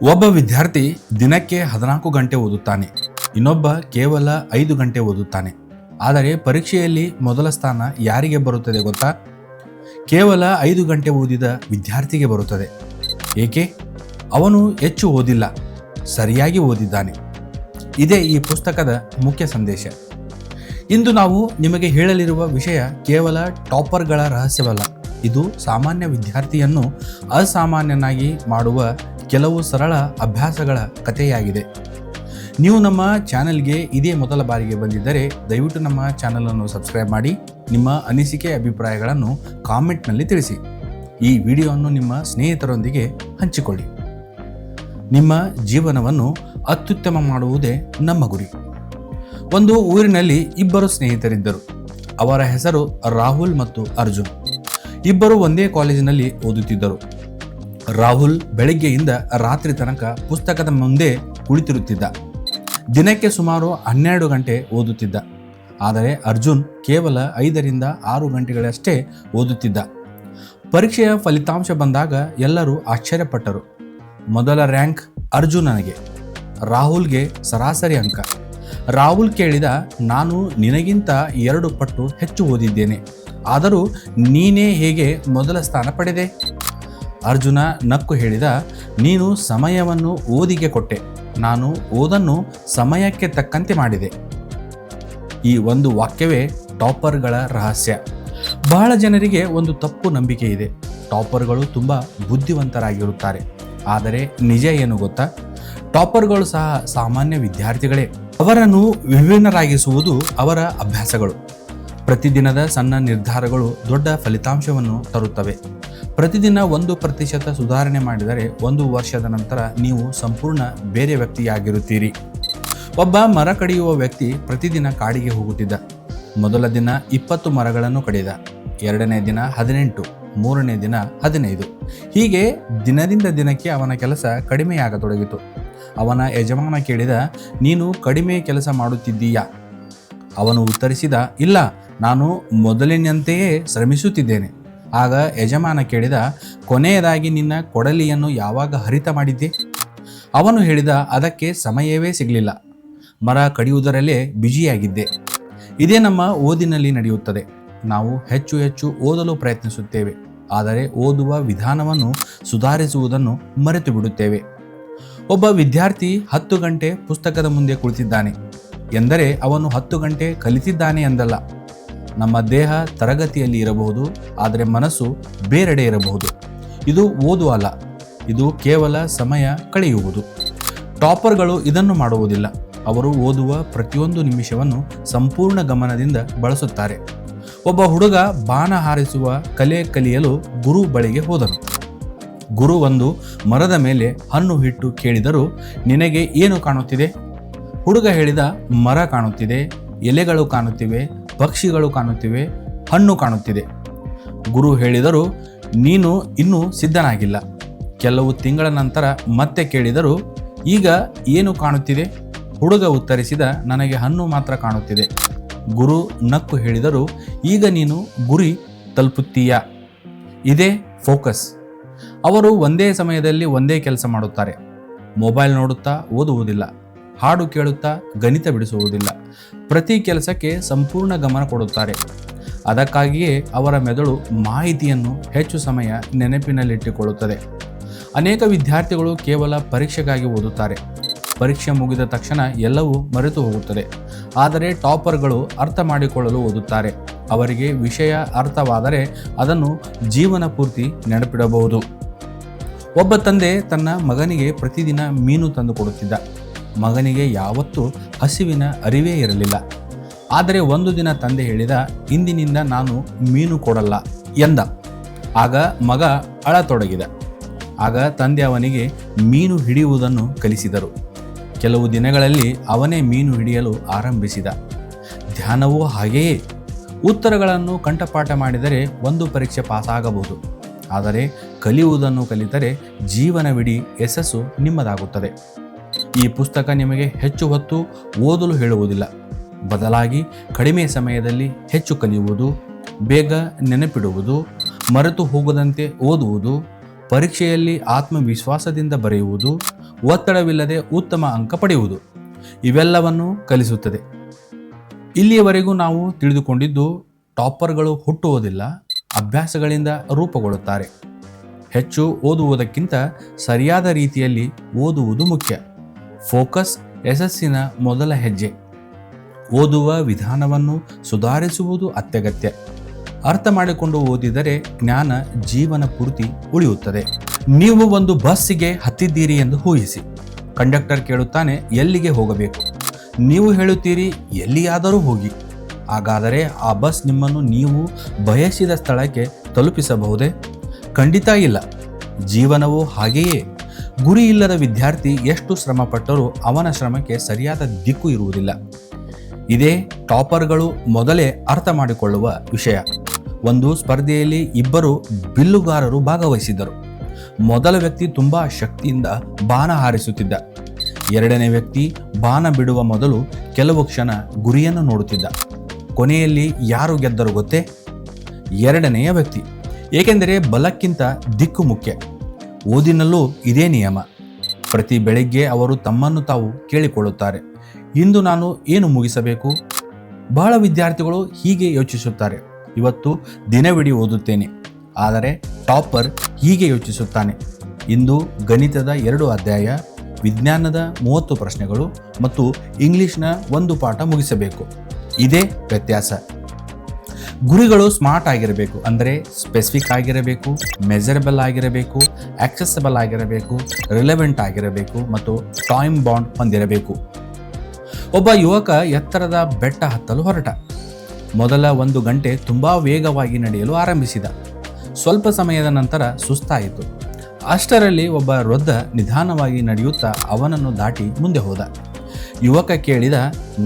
ಒಬ್ಬ ವಿದ್ಯಾರ್ಥಿ ದಿನಕ್ಕೆ 14 ಗಂಟೆ ಓದುತ್ತಾನೆ, ಇನ್ನೊಬ್ಬ ಕೇವಲ 5 ಗಂಟೆ ಓದುತ್ತಾನೆ. ಆದರೆ ಪರೀಕ್ಷೆಯಲ್ಲಿ ಮೊದಲ ಸ್ಥಾನ ಯಾರಿಗೆ ಬರುತ್ತದೆ ಗೊತ್ತಾ? ಕೇವಲ 5 ಗಂಟೆ ಓದಿದ ವಿದ್ಯಾರ್ಥಿಗೆ ಬರುತ್ತದೆ. ಏಕೆ? ಅವನು ಹೆಚ್ಚು ಓದಿಲ್ಲ, ಸರಿಯಾಗಿ ಓದಿದ್ದಾನೆ. ಇದೇ ಈ ಪುಸ್ತಕದ ಮುಖ್ಯ ಸಂದೇಶ. ಇಂದು ನಾವು ನಿಮಗೆ ಹೇಳಲಿರುವ ವಿಷಯ ಕೇವಲ ಟಾಪರ್ಗಳ ರಹಸ್ಯವಲ್ಲ. ಇದು ಸಾಮಾನ್ಯ ವಿದ್ಯಾರ್ಥಿಯನ್ನು ಅಸಾಮಾನ್ಯನಾಗಿ ಮಾಡುವ ಕೆಲವು ಸರಳ ಅಭ್ಯಾಸಗಳ ಕಥೆಯಾಗಿದೆ. ನೀವು ನಮ್ಮ ಚಾನೆಲ್ಗೆ ಇದೇ ಮೊದಲ ಬಾರಿಗೆ ಬಂದಿದ್ದರೆ ದಯವಿಟ್ಟು ನಮ್ಮ ಚಾನಲನ್ನು ಸಬ್ಸ್ಕ್ರೈಬ್ ಮಾಡಿ. ನಿಮ್ಮ ಅನಿಸಿಕೆ ಅಭಿಪ್ರಾಯಗಳನ್ನು ಕಾಮೆಂಟ್ನಲ್ಲಿ ತಿಳಿಸಿ. ಈ ವಿಡಿಯೋವನ್ನು ನಿಮ್ಮ ಸ್ನೇಹಿತರೊಂದಿಗೆ ಹಂಚಿಕೊಳ್ಳಿ. ನಿಮ್ಮ ಜೀವನವನ್ನು ಅತ್ಯುತ್ತಮ ಮಾಡುವುದೇ ನಮ್ಮ ಗುರಿ. ಒಂದು ಊರಿನಲ್ಲಿ ಇಬ್ಬರು ಸ್ನೇಹಿತರಿದ್ದರು. ಅವರ ಹೆಸರು ರಾಹುಲ್ ಮತ್ತು ಅರ್ಜುನ್. ಇಬ್ಬರು ಒಂದೇ ಕಾಲೇಜಿನಲ್ಲಿ ಓದುತ್ತಿದ್ದರು. ರಾಹುಲ್ ಬೆಳಗ್ಗೆಯಿಂದ ರಾತ್ರಿ ತನಕ ಪುಸ್ತಕದ ಮುಂದೆ ಕುಳಿತಿರುತ್ತಿದ್ದ. ದಿನಕ್ಕೆ ಸುಮಾರು 12 ಗಂಟೆ ಓದುತ್ತಿದ್ದ. ಆದರೆ ಅರ್ಜುನ್ ಕೇವಲ 5ರಿಂದ 6 ಗಂಟೆಗಳಷ್ಟೇ ಓದುತ್ತಿದ್ದ. ಪರೀಕ್ಷೆಯ ಫಲಿತಾಂಶ ಬಂದಾಗ ಎಲ್ಲರೂ ಆಶ್ಚರ್ಯಪಟ್ಟರು. ಮೊದಲ ರ್ಯಾಂಕ್ ಅರ್ಜುನನಿಗೆ, ರಾಹುಲ್ಗೆ ಸರಾಸರಿ ಅಂಕ. ರಾಹುಲ್ ಕೇಳಿದ, ನಾನು ನಿನಗಿಂತ 2 ಪಟ್ಟು ಹೆಚ್ಚು ಓದಿದ್ದೇನೆ, ಆದರೂ ನೀನೇ ಹೇಗೆ ಮೊದಲ ಸ್ಥಾನ ಪಡೆದೆ? ಅರ್ಜುನ ನಕ್ಕು ಹೇಳಿದ, ನೀನು ಸಮಯವನ್ನು ಓದಿಗೆ ಕೊಟ್ಟೆ, ನಾನು ಓದನ್ನು ಸಮಯಕ್ಕೆ ತಕ್ಕಂತೆ ಮಾಡಿದೆ. ಈ ಒಂದು ವಾಕ್ಯವೇ ಟಾಪರ್ಗಳ ರಹಸ್ಯ. ಬಹಳ ಜನರಿಗೆ ಒಂದು ತಪ್ಪು ನಂಬಿಕೆ ಇದೆ. ಟಾಪರ್ಗಳು ತುಂಬ ಬುದ್ಧಿವಂತರಾಗಿರುತ್ತಾರೆ. ಆದರೆ ನಿಜ ಏನು ಗೊತ್ತಾ? ಟಾಪರ್ಗಳು ಸಹ ಸಾಮಾನ್ಯ ವಿದ್ಯಾರ್ಥಿಗಳೇ. ಅವರನ್ನು ವಿಭಿನ್ನರಾಗಿಸುವುದು ಅವರ ಅಭ್ಯಾಸಗಳು. ಪ್ರತಿದಿನದ ಸಣ್ಣ ನಿರ್ಧಾರಗಳು ದೊಡ್ಡ ಫಲಿತಾಂಶವನ್ನು ತರುತ್ತವೆ. ಪ್ರತಿದಿನ 1% ಸುಧಾರಣೆ ಮಾಡಿದರೆ 1 ವರ್ಷದ ನಂತರ ನೀವು ಸಂಪೂರ್ಣ ಬೇರೆ ವ್ಯಕ್ತಿಯಾಗಿರುತ್ತೀರಿ. ಒಬ್ಬ ಮರ ಕಡಿಯುವ ವ್ಯಕ್ತಿ ಪ್ರತಿದಿನ ಕಾಡಿಗೆ ಹೋಗುತ್ತಿದ್ದ. ಮೊದಲ ದಿನ 20 ಮರಗಳನ್ನು ಕಡಿದ, 2ನೇ ದಿನ 18, 3ನೇ ದಿನ 15. ಹೀಗೆ ದಿನದಿಂದ ದಿನಕ್ಕೆ ಅವನ ಕೆಲಸ ಕಡಿಮೆಯಾಗತೊಡಗಿತು. ಅವನ ಯಜಮಾನ ಕೇಳಿದ, ನೀನು ಕಡಿಮೆ ಕೆಲಸ ಮಾಡುತ್ತಿದ್ದೀಯಾ? ಅವನು ಉತ್ತರಿಸಿದ, ಇಲ್ಲ, ನಾನು ಮೊದಲಿನಂತೆಯೇ ಶ್ರಮಿಸುತ್ತಿದ್ದೇನೆ. ಆಗ ಯಜಮಾನ ಕೇಳಿದ, ಕೊನೆಯದಾಗಿ ನಿನ್ನ ಕೊಡಲಿಯನ್ನು ಯಾವಾಗ ಹರಿತ ಮಾಡಿದ್ದೆ? ಅವನು ಹೇಳಿದ, ಅದಕ್ಕೆ ಸಮಯವೇ ಸಿಗಲಿಲ್ಲ, ಮರ ಕಡಿಯುವುದರಲ್ಲೇ ಬ್ಯುಸಿಯಾಗಿದ್ದೆ. ಇದೇ ನಮ್ಮ ಓದಿನಲ್ಲಿ ನಡೆಯುತ್ತದೆ. ನಾವು ಹೆಚ್ಚು ಹೆಚ್ಚು ಓದಲು ಪ್ರಯತ್ನಿಸುತ್ತೇವೆ, ಆದರೆ ಓದುವ ವಿಧಾನವನ್ನು ಸುಧಾರಿಸುವುದನ್ನು ಮರೆತು ಬಿಡುತ್ತೇವೆ. ಒಬ್ಬ ವಿದ್ಯಾರ್ಥಿ 10 ಗಂಟೆ ಪುಸ್ತಕದ ಮುಂದೆ ಕುಳಿತಿದ್ದಾನೆ ಎಂದರೆ ಅವನು 10 ಗಂಟೆ ಕಲಿತಿದ್ದಾನೆ ಎಂದಲ್ಲ. ನಮ್ಮ ದೇಹ ತರಗತಿಯಲ್ಲಿ ಇರಬಹುದು, ಆದರೆ ಮನಸ್ಸು ಬೇರೆಡೆ ಇರಬಹುದು. ಇದು ಓದು ಅಲ್ಲ, ಇದು ಕೇವಲ ಸಮಯ ಕಳೆಯುವುದು. ಟಾಪರ್ಗಳು ಇದನ್ನು ಮಾಡುವುದಿಲ್ಲ. ಅವರು ಓದುವ ಪ್ರತಿಯೊಂದು ನಿಮಿಷವನ್ನು ಸಂಪೂರ್ಣ ಗಮನದಿಂದ ಬಳಸುತ್ತಾರೆ. ಒಬ್ಬ ಹುಡುಗ ಬಾಣ ಹಾರಿಸುವ ಕಲೆ ಕಲಿಯಲು ಗುರು ಬಳಿಗೆ ಹೋದನು. ಗುರು ಒಂದು ಮರದ ಮೇಲೆ ಹಣ್ಣು ಇಟ್ಟು ಕೇಳಿದರು, ನಿನಗೆ ಏನು ಕಾಣುತ್ತಿದೆ? ಹುಡುಗ ಹೇಳಿದ, ಮರ ಕಾಣುತ್ತಿದೆ, ಎಲೆಗಳು ಕಾಣುತ್ತಿವೆ, ಪಕ್ಷಿಗಳು ಕಾಣುತ್ತಿವೆ, ಹಣ್ಣು ಕಾಣುತ್ತಿದೆ. ಗುರು ಹೇಳಿದರು, ನೀನು ಇನ್ನೂ ಸಿದ್ಧನಾಗಿಲ್ಲ. ಕೆಲವು ತಿಂಗಳ ನಂತರ ಮತ್ತೆ ಕೇಳಿದರು, ಈಗ ಏನು ಕಾಣುತ್ತಿದೆ? ಹುಡುಗ ಉತ್ತರಿಸಿದ, ನನಗೆ ಹಣ್ಣು ಮಾತ್ರ ಕಾಣುತ್ತಿದೆ. ಗುರು ನಕ್ಕು ಹೇಳಿದರು, ಈಗ ನೀನು ಗುರಿ ತಲುಪುತ್ತೀಯಾ? ಇದೇ ಫೋಕಸ್. ಅವರು ಒಂದೇ ಸಮಯದಲ್ಲಿ ಒಂದೇ ಕೆಲಸ ಮಾಡುತ್ತಾರೆ. ಮೊಬೈಲ್ ನೋಡುತ್ತಾ ಓದುವುದಿಲ್ಲ, ಹಾಡು ಕೇಳುತ್ತಾ ಗಣಿತ ಬಿಡಿಸುವುದಿಲ್ಲ. ಪ್ರತಿ ಕೆಲಸಕ್ಕೆ ಸಂಪೂರ್ಣ ಗಮನ ಕೊಡುತ್ತಾರೆ. ಅದಕ್ಕಾಗಿಯೇ ಅವರ ಮೆದುಳು ಮಾಹಿತಿಯನ್ನು ಹೆಚ್ಚು ಸಮಯ ನೆನಪಿನಲ್ಲಿಟ್ಟುಕೊಳ್ಳುತ್ತದೆ. ಅನೇಕ ವಿದ್ಯಾರ್ಥಿಗಳು ಕೇವಲ ಪರೀಕ್ಷೆಗಾಗಿ ಓದುತ್ತಾರೆ. ಪರೀಕ್ಷೆ ಮುಗಿದ ತಕ್ಷಣ ಎಲ್ಲವೂ ಮರೆತು ಹೋಗುತ್ತದೆ. ಆದರೆ ಟಾಪರ್ಗಳು ಅರ್ಥ ಮಾಡಿಕೊಳ್ಳಲು ಓದುತ್ತಾರೆ. ಅವರಿಗೆ ವಿಷಯ ಅರ್ಥವಾದರೆ ಅದನ್ನು ಜೀವನ ಪೂರ್ತಿ ನೆನಪಿಡಬಹುದು. ಒಬ್ಬ ತಂದೆ ತನ್ನ ಮಗನಿಗೆ ಪ್ರತಿದಿನ ಮೀನು ತಂದು ಕೊಡುತ್ತಿದ್ದ. ಮಗನಿಗೆ ಯಾವತ್ತೂ ಹಸಿವಿನ ಅರಿವೇ ಇರಲಿಲ್ಲ. ಆದರೆ ಒಂದು ದಿನ ತಂದೆ ಹೇಳಿದ, ಇಂದಿನಿಂದ ನಾನು ಮೀನು ಕೊಡಲ್ಲ ಎಂದ. ಆಗ ಮಗ ಅಳತೊಡಗಿದ. ಆಗ ತಂದೆ ಅವನಿಗೆ ಮೀನು ಹಿಡಿಯುವುದನ್ನು ಕಲಿಸಿದರು. ಕೆಲವು ದಿನಗಳಲ್ಲಿ ಅವನೇ ಮೀನು ಹಿಡಿಯಲು ಆರಂಭಿಸಿದ. ಧ್ಯಾನವೂ ಹಾಗೆಯೇ. ಉತ್ತರಗಳನ್ನು ಕಂಠಪಾಠ ಮಾಡಿದರೆ ಒಂದು ಪರೀಕ್ಷೆ ಪಾಸಾಗಬಹುದು, ಆದರೆ ಕಲಿಯುವುದನ್ನು ಕಲಿತರೆ ಜೀವನವಿಡೀ ಯಶಸ್ಸು ನಿಮ್ಮದಾಗುತ್ತದೆ. ಈ ಪುಸ್ತಕ ನಿಮಗೆ ಹೆಚ್ಚು ಹೊತ್ತು ಓದಲು ಹೇಳುವುದಿಲ್ಲ, ಬದಲಾಗಿ ಕಡಿಮೆ ಸಮಯದಲ್ಲಿ ಹೆಚ್ಚು ಕಲಿಯುವುದು, ಬೇಗ ನೆನಪಿಡುವುದು, ಮರೆತು ಹೋಗದಂತೆ ಓದುವುದು, ಪರೀಕ್ಷೆಯಲ್ಲಿ ಆತ್ಮವಿಶ್ವಾಸದಿಂದ ಬರೆಯುವುದು, ಒತ್ತಡವಿಲ್ಲದೆ ಉತ್ತಮ ಅಂಕ ಪಡೆಯುವುದು ಇವೆಲ್ಲವನ್ನು ಕಲಿಸುತ್ತದೆ. ಇಲ್ಲಿಯವರೆಗೂ ನಾವು ತಿಳಿದುಕೊಂಡಿದ್ದು ಟಾಪರ್ಗಳು ಹುಟ್ಟುವುದಿಲ್ಲ, ಅಭ್ಯಾಸಗಳಿಂದ ರೂಪುಗೊಳ್ಳುತ್ತಾರೆ. ಹೆಚ್ಚು ಓದುವುದಕ್ಕಿಂತ ಸರಿಯಾದ ರೀತಿಯಲ್ಲಿ ಓದುವುದು ಮುಖ್ಯ. ಫೋಕಸ್ ಯಶಸ್ಸಿನ ಮೊದಲ ಹೆಜ್ಜೆ. ಓದುವ ವಿಧಾನವನ್ನು ಸುಧಾರಿಸುವುದು ಅತ್ಯಗತ್ಯ. ಅರ್ಥ ಮಾಡಿಕೊಂಡು ಓದಿದರೆ ಜ್ಞಾನ ಜೀವನ ಪೂರ್ತಿ ಉಳಿಯುತ್ತದೆ. ನೀವು ಒಂದು ಬಸ್ಸಿಗೆ ಹತ್ತಿದ್ದೀರಿ ಎಂದು ಊಹಿಸಿ. ಕಂಡಕ್ಟರ್ ಕೇಳುತ್ತಾನೆ, ಎಲ್ಲಿಗೆ ಹೋಗಬೇಕು? ನೀವು ಹೇಳುತ್ತೀರಿ, ಎಲ್ಲಿಯಾದರೂ ಹೋಗಿ. ಹಾಗಾದರೆ ಆ ಬಸ್ ನಿಮ್ಮನ್ನು ನೀವು ಬಯಸಿದ ಸ್ಥಳಕ್ಕೆ ತಲುಪಿಸಬಹುದೇ? ಖಂಡಿತ ಇಲ್ಲ. ಜೀವನವೂ ಹಾಗೆಯೇ. ಗುರಿ ಇಲ್ಲದ ವಿದ್ಯಾರ್ಥಿ ಎಷ್ಟು ಶ್ರಮಪಟ್ಟರೂ ಅವನ ಶ್ರಮಕ್ಕೆ ಸರಿಯಾದ ದಿಕ್ಕು ಇರುವುದಿಲ್ಲ. ಇದೇ ಟಾಪರ್ಗಳು ಮೊದಲೇ ಅರ್ಥ ಮಾಡಿಕೊಳ್ಳುವ ವಿಷಯ. ಒಂದು ಸ್ಪರ್ಧೆಯಲ್ಲಿ ಇಬ್ಬರು ಬಿಲ್ಲುಗಾರರು ಭಾಗವಹಿಸಿದ್ದರು. ಮೊದಲ ವ್ಯಕ್ತಿ ತುಂಬಾ ಶಕ್ತಿಯಿಂದ ಬಾಣ ಹಾರಿಸುತ್ತಿದ್ದ. ಎರಡನೇ ವ್ಯಕ್ತಿ ಬಾಣ ಬಿಡುವ ಮೊದಲು ಕೆಲವು ಕ್ಷಣ ಗುರಿಯನ್ನು ನೋಡುತ್ತಿದ್ದ. ಕೊನೆಯಲ್ಲಿ ಯಾರು ಗೆದ್ದರು ಗೊತ್ತೇ? ಎರಡನೆಯ ವ್ಯಕ್ತಿ. ಏಕೆಂದರೆ ಬಲಕ್ಕಿಂತ ದಿಕ್ಕು ಮುಖ್ಯ. ಓದಿನಲ್ಲೂ ಇದೇ ನಿಯಮ. ಪ್ರತಿ ಬೆಳಿಗ್ಗೆ ಅವರು ತಮ್ಮನ್ನು ತಾವು ಕೇಳಿಕೊಳ್ಳುತ್ತಾರೆ, ಇಂದು ನಾನು ಏನು ಮುಗಿಸಬೇಕು? ಬಹಳ ವಿದ್ಯಾರ್ಥಿಗಳು ಹೀಗೆ ಯೋಚಿಸುತ್ತಾರೆ, ಇವತ್ತು ದಿನವಿಡೀ ಓದುತ್ತೇನೆ. ಆದರೆ ಟಾಪರ್ ಹೀಗೆ ಯೋಚಿಸುತ್ತಾನೆ, ಇಂದು ಗಣಿತದ 2 ಅಧ್ಯಾಯ, ವಿಜ್ಞಾನದ 30 ಪ್ರಶ್ನೆಗಳು ಮತ್ತು ಇಂಗ್ಲಿಷ್ನ 1 ಪಾಠ ಮುಗಿಸಬೇಕು. ಇದೇ ವ್ಯತ್ಯಾಸ. ಗುರಿಗಳು ಸ್ಮಾರ್ಟ್ ಆಗಿರಬೇಕು, ಅಂದರೆ ಸ್ಪೆಸಿಫಿಕ್ ಆಗಿರಬೇಕು, ಮೆಜರಬಲ್ ಆಗಿರಬೇಕು, ಆಕ್ಸೆಸಬಲ್ ಆಗಿರಬೇಕು, ರಿಲೆವೆಂಟ್ ಆಗಿರಬೇಕು ಮತ್ತು ಟೈಮ್ ಬಾಂಡ್ ಹೊಂದಿರಬೇಕು. ಒಬ್ಬ ಯುವಕ ಎತ್ತರದ ಬೆಟ್ಟ ಹತ್ತಲು ಹೊರಟ. ಮೊದಲ 1 ಗಂಟೆ ತುಂಬಾ ವೇಗವಾಗಿ ನಡೆಯಲು ಆರಂಭಿಸಿದ. ಸ್ವಲ್ಪ ಸಮಯದ ನಂತರ ಸುಸ್ತಾಯಿತು. ಅಷ್ಟರಲ್ಲಿ ಒಬ್ಬ ವೃದ್ಧ ನಿಧಾನವಾಗಿ ನಡೆಯುತ್ತಾ ಅವನನ್ನು ದಾಟಿ ಮುಂದೆ ಹೋದ. ಯುವಕ ಕೇಳಿದ,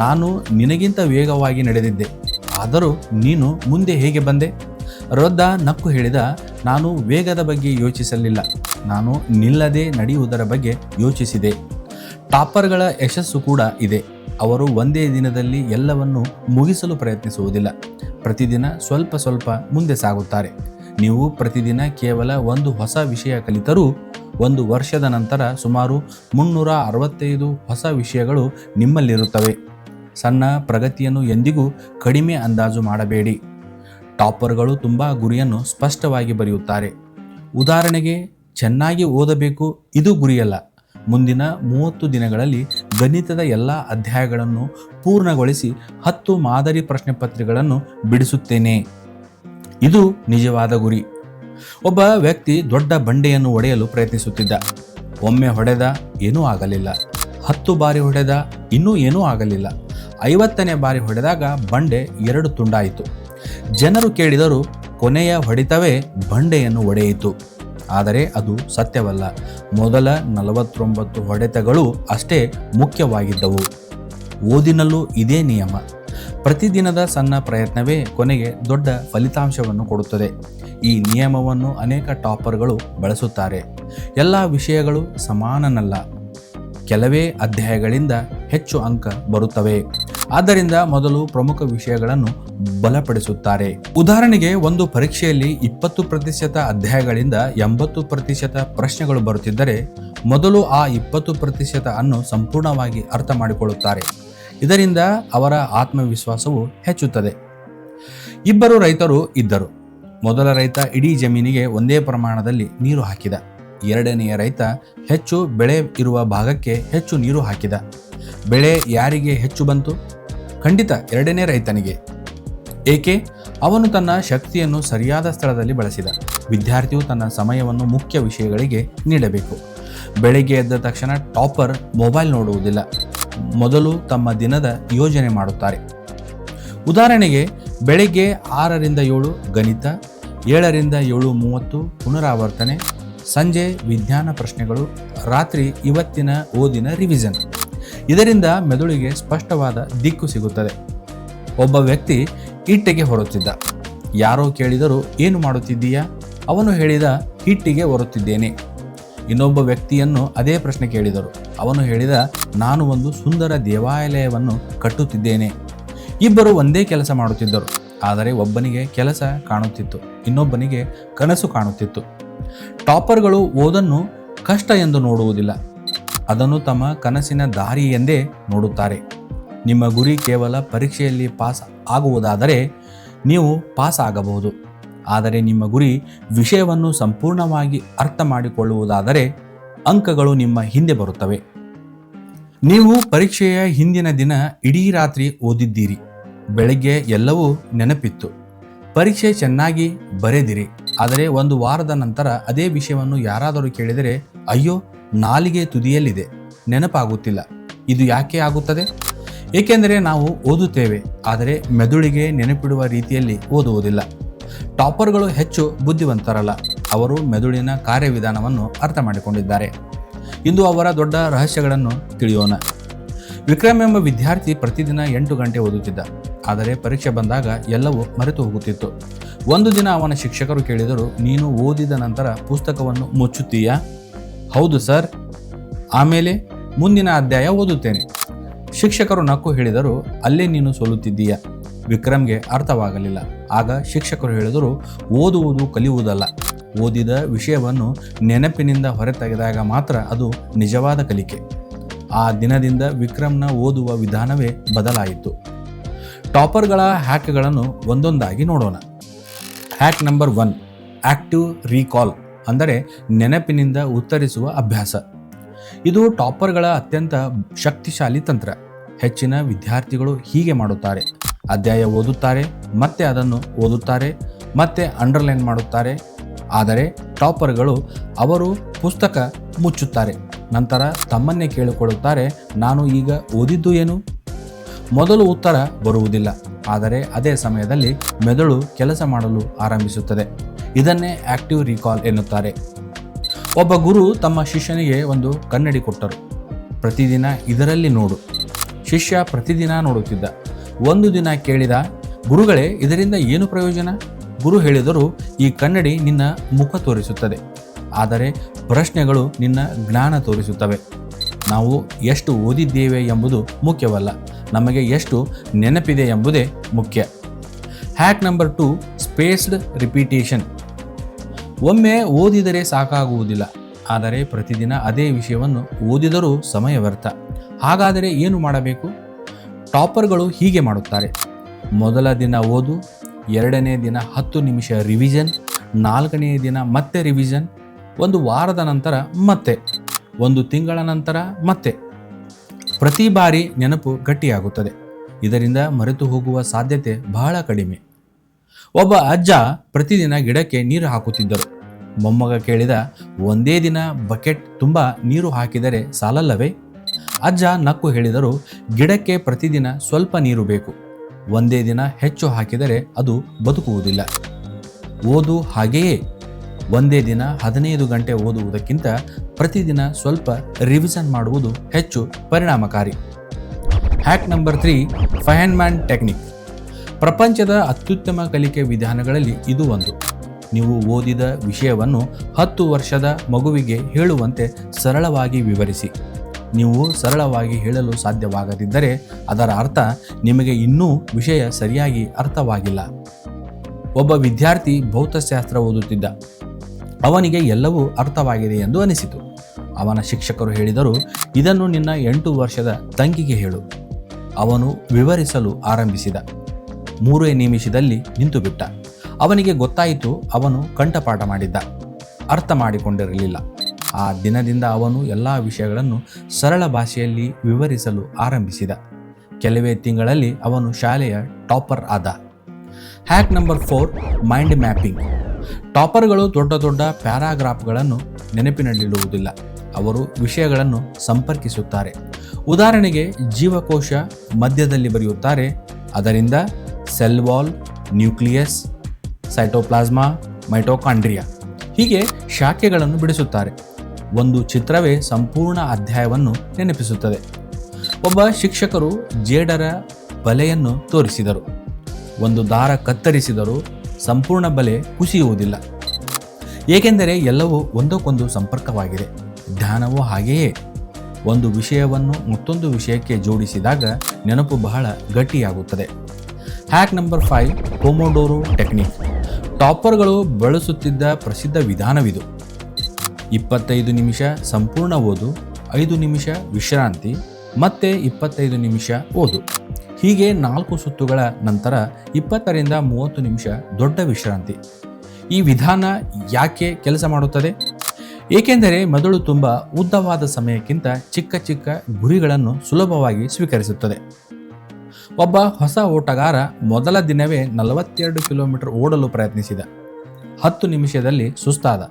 ನಾನು ನಿನಗಿಂತ ವೇಗವಾಗಿ ನಡೆದಿದ್ದೆ, ಆದರೂ ನೀನು ಮುಂದೆ ಹೇಗೆ ಬಂದೆ? ವೃದ್ಧ ನಕ್ಕು ಹೇಳಿದ, ನಾನು ವೇಗದ ಬಗ್ಗೆ ಯೋಚಿಸಲಿಲ್ಲ, ನಾನು ನಿಲ್ಲದೆ ನಡೆಯುವುದರ ಬಗ್ಗೆ ಯೋಚಿಸಿದೆ. ಟಾಪರ್ಗಳ ಯಶಸ್ಸು ಕೂಡ ಇದೆ. ಅವರು ಒಂದೇ ದಿನದಲ್ಲಿ ಎಲ್ಲವನ್ನು ಮುಗಿಸಲು ಪ್ರಯತ್ನಿಸುವುದಿಲ್ಲ. ಪ್ರತಿದಿನ ಸ್ವಲ್ಪ ಸ್ವಲ್ಪ ಮುಂದೆ ಸಾಗುತ್ತಾರೆ. ನೀವು ಪ್ರತಿದಿನ ಕೇವಲ ಒಂದು ಹೊಸ ವಿಷಯ ಕಲಿತರೂ 1 ವರ್ಷದ ನಂತರ ಸುಮಾರು 365 ಹೊಸ ವಿಷಯಗಳು ನಿಮ್ಮಲ್ಲಿರುತ್ತವೆ. ಸಣ್ಣ ಪ್ರಗತಿಯನ್ನು ಎಂದಿಗೂ ಕಡಿಮೆ ಅಂದಾಜು ಮಾಡಬೇಡಿ. ಟಾಪರ್ಗಳು ತುಂಬ ಗುರಿಯನ್ನು ಸ್ಪಷ್ಟವಾಗಿ ಬರೆಯುತ್ತಾರೆ. ಉದಾಹರಣೆಗೆ, ಚೆನ್ನಾಗಿ ಓದಬೇಕು, ಇದು ಗುರಿಯಲ್ಲ. ಮುಂದಿನ 30 ದಿನಗಳಲ್ಲಿ ಗಣಿತದ ಎಲ್ಲ ಅಧ್ಯಾಯಗಳನ್ನು ಪೂರ್ಣಗೊಳಿಸಿ 10 ಮಾದರಿ ಪ್ರಶ್ನೆ ಪತ್ರಿಕೆಗಳನ್ನು ಬಿಡಿಸುತ್ತೇನೆ. ಇದು ನಿಜವಾದ ಗುರಿ. ಒಬ್ಬ ವ್ಯಕ್ತಿ ದೊಡ್ಡ ಬಂಡೆಯನ್ನು ಒಡೆಯಲು ಪ್ರಯತ್ನಿಸುತ್ತಿದ್ದ. ಒಮ್ಮೆ ಹೊಡೆದ, ಏನೂ ಆಗಲಿಲ್ಲ. 10 ಬಾರಿ ಹೊಡೆದ, ಇನ್ನೂ ಏನೂ ಆಗಲಿಲ್ಲ. 50ನೇ ಬಾರಿ ಹೊಡೆದಾಗ ಬಂಡೆ 2 ತುಂಡಾಯಿತು. ಜನರು ಕೇಳಿದರು, ಕೊನೆಯ ಹೊಡೆತವೇ ಬಂಡೆಯನ್ನು ಒಡೆಯಿತು. ಆದರೆ ಅದು ಸತ್ಯವಲ್ಲ. ಮೊದಲ 49 ಹೊಡೆತಗಳು ಅಷ್ಟೇ ಮುಖ್ಯವಾಗಿದ್ದವು. ಓದಿನಲ್ಲೂ ಇದೇ ನಿಯಮ. ಪ್ರತಿದಿನದ ಸಣ್ಣ ಪ್ರಯತ್ನವೇ ಕೊನೆಗೆ ದೊಡ್ಡ ಫಲಿತಾಂಶವನ್ನು ಕೊಡುತ್ತದೆ. ಈ ನಿಯಮವನ್ನು ಅನೇಕ ಟಾಪರ್ಗಳು ಬಳಸುತ್ತಾರೆ. ಎಲ್ಲ ವಿಷಯಗಳು ಸಮಾನನಲ್ಲ. ಕೆಲವೇ ಅಧ್ಯಾಯಗಳಿಂದ ಹೆಚ್ಚು ಅಂಕ ಬರುತ್ತವೆ. ಆದ್ದರಿಂದ ಮೊದಲು ಪ್ರಮುಖ ವಿಷಯಗಳನ್ನು ಬಲಪಡಿಸುತ್ತಾರೆ. ಉದಾಹರಣೆಗೆ, ಒಂದು ಪರೀಕ್ಷೆಯಲ್ಲಿ 20% ಅಧ್ಯಾಯಗಳಿಂದ 80% ಪ್ರಶ್ನೆಗಳು ಬರುತ್ತಿದ್ದರೆ ಮೊದಲು ಆ 20% ಅನ್ನು ಸಂಪೂರ್ಣವಾಗಿ ಅರ್ಥ ಮಾಡಿಕೊಳ್ಳುತ್ತಾರೆ. ಇದರಿಂದ ಅವರ ಆತ್ಮವಿಶ್ವಾಸವು ಹೆಚ್ಚುತ್ತದೆ. ಇಬ್ಬರು ರೈತರು ಇದ್ದರು. ಮೊದಲ ರೈತ ಇಡೀ ಜಮೀನಿಗೆ ಒಂದೇ ಪ್ರಮಾಣದಲ್ಲಿ ನೀರು ಹಾಕಿದ. ಎರಡನೆಯ ರೈತ ಹೆಚ್ಚು ಬೆಳೆ ಇರುವ ಭಾಗಕ್ಕೆ ಹೆಚ್ಚು ನೀರು ಹಾಕಿದ. ಬೆಳೆ ಯಾರಿಗೆ ಹೆಚ್ಚು ಬಂತು? ಖಂಡಿತ ಎರಡನೇ ರೈತನಿಗೆ. ಏಕೆ? ಅವನು ತನ್ನ ಶಕ್ತಿಯನ್ನು ಸರಿಯಾದ ಸ್ಥಳದಲ್ಲಿ ಬಳಸಿದ. ವಿದ್ಯಾರ್ಥಿಯು ತನ್ನ ಸಮಯವನ್ನು ಮುಖ್ಯ ವಿಷಯಗಳಿಗೆ ನೀಡಬೇಕು. ಬೆಳಿಗ್ಗೆ ಎದ್ದ ತಕ್ಷಣ ಟಾಪರ್ ಮೊಬೈಲ್ ನೋಡುವುದಿಲ್ಲ. ಮೊದಲು ತಮ್ಮ ದಿನದ ಯೋಜನೆ ಮಾಡುತ್ತಾರೆ. ಉದಾಹರಣೆಗೆ, ಬೆಳಿಗ್ಗೆ 6ರಿಂದ 7 ಗಣಿತ, 7ರಿಂದ 7:30 ಪುನರಾವರ್ತನೆ, ಸಂಜೆ ವಿಜ್ಞಾನ ಪ್ರಶ್ನೆಗಳು, ರಾತ್ರಿ ಇವತ್ತಿನ ಓದಿನ ರಿವಿಷನ್. ಇದರಿಂದ ಮೆದುಳಿಗೆ ಸ್ಪಷ್ಟವಾದ ದಿಕ್ಕು ಸಿಗುತ್ತದೆ. ಒಬ್ಬ ವ್ಯಕ್ತಿ ಹಿಟ್ಟಿಗೆ ಹೊರುತ್ತಿದ್ದ. ಯಾರೋ ಕೇಳಿದರು, ಏನು ಮಾಡುತ್ತಿದ್ದೀಯಾ? ಅವನು ಹೇಳಿದ, ಹಿಟ್ಟಿಗೆ ಹೊರುತ್ತಿದ್ದೇನೆ. ಇನ್ನೊಬ್ಬ ವ್ಯಕ್ತಿಯನ್ನು ಅದೇ ಪ್ರಶ್ನೆ ಕೇಳಿದರು. ಅವನು ಹೇಳಿದ, ನಾನು ಒಂದು ಸುಂದರ ದೇವಾಲಯವನ್ನು ಕಟ್ಟುತ್ತಿದ್ದೇನೆ. ಇಬ್ಬರು ಒಂದೇ ಕೆಲಸ ಮಾಡುತ್ತಿದ್ದರು, ಆದರೆ ಒಬ್ಬನಿಗೆ ಕೆಲಸ ಕಾಣುತ್ತಿತ್ತು, ಇನ್ನೊಬ್ಬನಿಗೆ ಕನಸು ಕಾಣುತ್ತಿತ್ತು. ಟಾಪರ್ಗಳು ಓದನ್ನು ಕಷ್ಟ ಎಂದು ನೋಡುವುದಿಲ್ಲ, ಅದನ್ನು ತಮ್ಮ ಕನಸಿನ ದಾರಿ ಎಂದೇ ನೋಡುತ್ತಾರೆ. ನಿಮ್ಮ ಗುರಿ ಕೇವಲ ಪರೀಕ್ಷೆಯಲ್ಲಿ ಪಾಸ್ ಆಗುವುದಾದರೆ ನೀವು ಪಾಸ್ ಆಗಬಹುದು. ಆದರೆ ನಿಮ್ಮ ಗುರಿ ವಿಷಯವನ್ನು ಸಂಪೂರ್ಣವಾಗಿ ಅರ್ಥ ಮಾಡಿಕೊಳ್ಳುವುದಾದರೆ ಅಂಕಗಳು ನಿಮ್ಮ ಹಿಂದೆ ಬರುತ್ತವೆ. ನೀವು ಪರೀಕ್ಷೆಯ ಹಿಂದಿನ ದಿನ ಇಡೀ ರಾತ್ರಿ ಓದಿದ್ದೀರಿ, ಬೆಳಗ್ಗೆ ಎಲ್ಲವೂ ನೆನಪಿತ್ತು, ಪರೀಕ್ಷೆ ಚೆನ್ನಾಗಿ ಬರೆದಿರಿ. ಆದರೆ ಒಂದು ವಾರದ ನಂತರ ಅದೇ ವಿಷಯವನ್ನು ಯಾರಾದರೂ ಕೇಳಿದರೆ, ಅಯ್ಯೋ ನಾಲಿಗೆ ತುದಿಯಲ್ಲಿದೆ, ನೆನಪಾಗುತ್ತಿಲ್ಲ. ಇದು ಯಾಕೆ ಆಗುತ್ತದೆ? ಏಕೆಂದರೆ ನಾವು ಓದುತ್ತೇವೆ, ಆದರೆ ಮೆದುಳಿಗೆ ನೆನಪಿಡುವ ರೀತಿಯಲ್ಲಿ ಓದುವುದಿಲ್ಲ. ಟಾಪರ್ಗಳು ಹೆಚ್ಚು ಬುದ್ಧಿವಂತರಲ್ಲ, ಅವರು ಮೆದುಳಿನ ಕಾರ್ಯವಿಧಾನವನ್ನು ಅರ್ಥ ಮಾಡಿಕೊಂಡಿದ್ದಾರೆ. ಇಂದು ಅವರ ದೊಡ್ಡ ರಹಸ್ಯಗಳನ್ನು ತಿಳಿಯೋಣ. ವಿಕ್ರಮ್ ಎಂಬ ವಿದ್ಯಾರ್ಥಿ ಪ್ರತಿದಿನ 8 ಗಂಟೆ ಓದುತ್ತಿದ್ದ, ಆದರೆ ಪರೀಕ್ಷೆ ಬಂದಾಗ ಎಲ್ಲವೂ ಮರೆತು ಹೋಗುತ್ತಿತ್ತು. ಒಂದು ದಿನ ಅವನ ಶಿಕ್ಷಕರು ಕೇಳಿದರು, ನೀನು ಓದಿದ ನಂತರ ಪುಸ್ತಕವನ್ನು ಮುಚ್ಚುತ್ತೀಯಾ? ಹೌದು ಸರ್. ಆಮೇಲೆ ಮುಂದಿನ ಅಧ್ಯಾಯ ಓದುತ್ತೇನೆ. ಶಿಕ್ಷಕರು ನಕ್ಕು ಹೇಳಿದರು, ಅಲ್ಲೇ ನೀನು ಸೋಲುತ್ತಿದ್ದೀಯ. ವಿಕ್ರಮ್ಗೆ ಅರ್ಥವಾಗಲಿಲ್ಲ. ಆಗ ಶಿಕ್ಷಕರು ಹೇಳಿದರು, ಓದುವುದು ಕಲಿಯುವುದಲ್ಲ, ಓದಿದ ವಿಷಯವನ್ನು ನೆನಪಿನಿಂದ ಹೊರತೆಗೆದಾಗ ಮಾತ್ರ ಅದು ನಿಜವಾದ ಕಲಿಕೆ. ಆ ದಿನದಿಂದ ವಿಕ್ರಮ್ನ ಓದುವ ವಿಧಾನವೇ ಬದಲಾಯಿತು. ಟಾಪರ್ಗಳ ಹ್ಯಾಕ್ಗಳನ್ನು ಒಂದೊಂದಾಗಿ ನೋಡೋಣ. ಹ್ಯಾಕ್ ನಂಬರ್ 1, ಆಕ್ಟಿವ್ ರೀಕಾಲ್, ಅಂದರೆ ನೆನಪಿನಿಂದ ಉತ್ತರಿಸುವ ಅಭ್ಯಾಸ. ಇದು ಟಾಪರ್ಗಳ ಅತ್ಯಂತ ಶಕ್ತಿಶಾಲಿ ತಂತ್ರ. ಹೆಚ್ಚಿನ ವಿದ್ಯಾರ್ಥಿಗಳು ಹೀಗೆ ಮಾಡುತ್ತಾರೆ: ಅಧ್ಯಾಯ ಓದುತ್ತಾರೆ, ಮತ್ತೆ ಅದನ್ನು ಓದುತ್ತಾರೆ, ಮತ್ತೆ ಅಂಡರ್ಲೈನ್ ಮಾಡುತ್ತಾರೆ. ಆದರೆ ಟಾಪರ್ಗಳು ಅವರು ಪುಸ್ತಕ ಮುಚ್ಚುತ್ತಾರೆ, ನಂತರ ತಮ್ಮನ್ನೇ ಕೇಳಿಕೊಳ್ಳುತ್ತಾರೆ, ನಾನು ಈಗ ಓದಿದ್ದು ಏನು? ಮೊದಲು ಉತ್ತರ ಬರುವುದಿಲ್ಲ, ಆದರೆ ಅದೇ ಸಮಯದಲ್ಲಿ ಮೆದುಳು ಕೆಲಸ ಮಾಡಲು ಆರಂಭಿಸುತ್ತದೆ. ಇದನ್ನೇ ಆಕ್ಟಿವ್ ರೀಕಾಲ್ ಎನ್ನುತ್ತಾರೆ. ಒಬ್ಬ ಗುರು ತಮ್ಮ ಶಿಷ್ಯನಿಗೆ ಒಂದು ಕನ್ನಡಿ ಕೊಟ್ಟರು. ಪ್ರತಿದಿನ ಇದರಲ್ಲಿ ನೋಡು. ಶಿಷ್ಯ ಪ್ರತಿದಿನ ನೋಡುತ್ತಿದ್ದ. ಒಂದು ದಿನ ಕೇಳಿದ, ಗುರುಗಳೇ, ಇದರಿಂದ ಏನು ಪ್ರಯೋಜನ? ಗುರು ಹೇಳಿದರು, ಈ ಕನ್ನಡಿ ನಿನ್ನ ಮುಖ ತೋರಿಸುತ್ತದೆ, ಆದರೆ ಪ್ರಶ್ನೆಗಳು ನಿನ್ನ ಜ್ಞಾನ ತೋರಿಸುತ್ತವೆ. ನಾವು ಎಷ್ಟು ಓದಿದ್ದೇವೆ ಎಂಬುದು ಮುಖ್ಯವಲ್ಲ, ನಮಗೆ ಎಷ್ಟು ನೆನಪಿದೆ ಎಂಬುದೇ ಮುಖ್ಯ. Hack number 2, spaced repetition. ಒಮ್ಮೆ ಓದಿದರೆ ಸಾಕಾಗುವುದಿಲ್ಲ, ಆದರೆ ಪ್ರತಿದಿನ ಅದೇ ವಿಷಯವನ್ನು ಓದಿದರೂ ಸಮಯ ವ್ಯರ್ಥ. ಹಾಗಾದರೆ ಏನು ಮಾಡಬೇಕು? ಟಾಪರ್ಗಳು ಹೀಗೆ ಮಾಡುತ್ತಾರೆ: ಮೊದಲ ದಿನ ಓದು, 2ನೇ ದಿನ 10 ನಿಮಿಷ ರಿವಿಷನ್, 4ನೇ ದಿನ ಮತ್ತೆ ರಿವಿಷನ್, ಒಂದು ವಾರದ ನಂತರ ಮತ್ತೆ, 1 ತಿಂಗಳ ನಂತರ ಮತ್ತೆ. ಪ್ರತಿ ಬಾರಿ ನೆನಪು ಗಟ್ಟಿಯಾಗುತ್ತದೆ. ಇದರಿಂದ ಮರೆತು ಹೋಗುವ ಸಾಧ್ಯತೆ ಬಹಳ ಕಡಿಮೆ. ಒಬ್ಬ ಅಜ್ಜ ಪ್ರತಿದಿನ ಗಿಡಕ್ಕೆ ನೀರು ಹಾಕುತ್ತಿದ್ದರು. ಮೊಮ್ಮಗ ಕೇಳಿದ, ಒಂದೇ ದಿನ ಬಕೆಟ್ ತುಂಬ ನೀರು ಹಾಕಿದರೆ ಸಾಲಲ್ಲವೇ? ಅಜ್ಜ ನಕ್ಕು ಹೇಳಿದರು, ಗಿಡಕ್ಕೆ ಪ್ರತಿದಿನ ಸ್ವಲ್ಪ ನೀರು ಬೇಕು. ಒಂದೇ ದಿನ ಹೆಚ್ಚು ಹಾಕಿದರೆ ಅದು ಬದುಕುವುದಿಲ್ಲ. ಓದು ಹಾಗೆಯೇ. ಒಂದೇ ದಿನ 15 ಗಂಟೆ ಓದುವುದಕ್ಕಿಂತ ಪ್ರತಿದಿನ ಸ್ವಲ್ಪ ರಿವಿಷನ್ ಮಾಡುವುದು ಹೆಚ್ಚು ಪರಿಣಾಮಕಾರಿ. Hack number 3, Feynman technique. ಪ್ರಪಂಚದ ಅತ್ಯುತ್ತಮ ಕಲಿಕೆ ವಿಧಾನಗಳಲ್ಲಿ ಇದು ಒಂದು. ನೀವು ಓದಿದ ವಿಷಯವನ್ನು 10 ವರ್ಷದ ಮಗುವಿಗೆ ಹೇಳುವಂತೆ ಸರಳವಾಗಿ ವಿವರಿಸಿ. ನೀವು ಸರಳವಾಗಿ ಹೇಳಲು ಸಾಧ್ಯವಾಗದಿದ್ದರೆ ಅದರ ಅರ್ಥ ನಿಮಗೆ ಇನ್ನೂ ವಿಷಯ ಸರಿಯಾಗಿ ಅರ್ಥವಾಗಿಲ್ಲ. ಒಬ್ಬ ವಿದ್ಯಾರ್ಥಿ ಭೌತಶಾಸ್ತ್ರ ಓದುತ್ತಿದ್ದ. ಅವನಿಗೆ ಎಲ್ಲವೂ ಅರ್ಥವಾಗಿದೆ ಎಂದು ಅನಿಸಿತು. ಅವನ ಶಿಕ್ಷಕರು ಹೇಳಿದರು, ಇದನ್ನು ನಿನ್ನ 8 ವರ್ಷದ ತಂಗಿಗೆ ಹೇಳು. ಅವನು ವಿವರಿಸಲು ಆರಂಭಿಸಿದ. 3 ನಿಮಿಷದಲ್ಲಿ ನಿಂತುಬಿಟ್ಟ. ಅವನಿಗೆ ಗೊತ್ತಾಯಿತು, ಅವನು ಕಂಠಪಾಠ ಮಾಡಿದ್ದ, ಅರ್ಥ ಮಾಡಿಕೊಂಡಿರಲಿಲ್ಲ. ಆ ದಿನದಿಂದ ಅವನು ಎಲ್ಲ ವಿಷಯಗಳನ್ನು ಸರಳ ಭಾಷೆಯಲ್ಲಿ ವಿವರಿಸಲು ಆರಂಭಿಸಿದ. ಕೆಲವೇ ತಿಂಗಳಲ್ಲಿ ಅವನು ಶಾಲೆಯ ಟಾಪರ್ ಆದ. Hack number 4, mind mapping. ಟಾಪರ್ಗಳು ದೊಡ್ಡ ದೊಡ್ಡ ಪ್ಯಾರಾಗ್ರಾಫ್ಗಳನ್ನು ನೆನಪಿನಲ್ಲಿಡುವುದಿಲ್ಲ, ಅವರು ವಿಷಯಗಳನ್ನು ಸಂಪರ್ಕಿಸುತ್ತಾರೆ. ಉದಾಹರಣೆಗೆ, ಜೀವಕೋಶ ಮಧ್ಯದಲ್ಲಿ ಬರೆಯುತ್ತಾರೆ, ಅದರಿಂದ ಸೆಲ್ ವಾಲ್, ನ್ಯೂಕ್ಲಿಯಸ್, ಸೈಟೋಪ್ಲಾಸ್ಮಾ, ಮೈಟೋಕಾಂಡ್ರಿಯಾ, ಹೀಗೆ ಶಾಖೆಗಳನ್ನು ಬಿಡಿಸುತ್ತಾರೆ. ಒಂದು ಚಿತ್ರವೇ ಸಂಪೂರ್ಣ ಅಧ್ಯಾಯವನ್ನು ನೆನಪಿಸುತ್ತದೆ. ಒಬ್ಬ ಶಿಕ್ಷಕರು ಜೇಡರ ಬಲೆಯನ್ನು ತೋರಿಸಿದರು. ಒಂದು ದಾರ ಕತ್ತರಿಸಿದರೂ ಸಂಪೂರ್ಣ ಬಲೆ ಕುಸಿಯುವುದಿಲ್ಲ, ಏಕೆಂದರೆ ಎಲ್ಲವೂ ಒಂದಕ್ಕೊಂದು ಸಂಪರ್ಕವಾಗಿದೆ. ಧ್ಯಾನವೂ ಹಾಗೆಯೇ. ಒಂದು ವಿಷಯವನ್ನು ಮತ್ತೊಂದು ವಿಷಯಕ್ಕೆ ಜೋಡಿಸಿದಾಗ ನೆನಪು ಬಹಳ ಗಟ್ಟಿಯಾಗುತ್ತದೆ. Hack number 5, Pomodoro technique. ಟಾಪರ್ಗಳು ಬಳಸುತ್ತಿದ್ದ ಪ್ರಸಿದ್ಧ ವಿಧಾನವಿದು. 25 ನಿಮಿಷ ಸಂಪೂರ್ಣ ಓದು, 5 ನಿಮಿಷ ವಿಶ್ರಾಂತಿ, ಮತ್ತೆ 25 ನಿಮಿಷ ಓದು. ಹೀಗೆ 4 ಸುತ್ತುಗಳ ನಂತರ 20 ರಿಂದ 30 ನಿಮಿಷ ದೊಡ್ಡ ವಿಶ್ರಾಂತಿ. ಈ ವಿಧಾನ ಯಾಕೆ ಕೆಲಸ ಮಾಡುತ್ತದೆ? ಏಕೆಂದರೆ ಮೆದುಳು ತುಂಬ ಉದ್ದವಾದ ಸಮಯಕ್ಕಿಂತ ಚಿಕ್ಕ ಚಿಕ್ಕ ಗುರಿಗಳನ್ನು ಸುಲಭವಾಗಿ ಸ್ವೀಕರಿಸುತ್ತದೆ. ಒಬ್ಬ ಹೊಸ ಓಟಗಾರ ಮೊದಲ ದಿನವೇ 42 ಕಿಲೋಮೀಟರ್ ಓಡಲು ಪ್ರಯತ್ನಿಸಿದ. 10 ನಿಮಿಷದಲ್ಲಿ ಸುಸ್ತಾದ.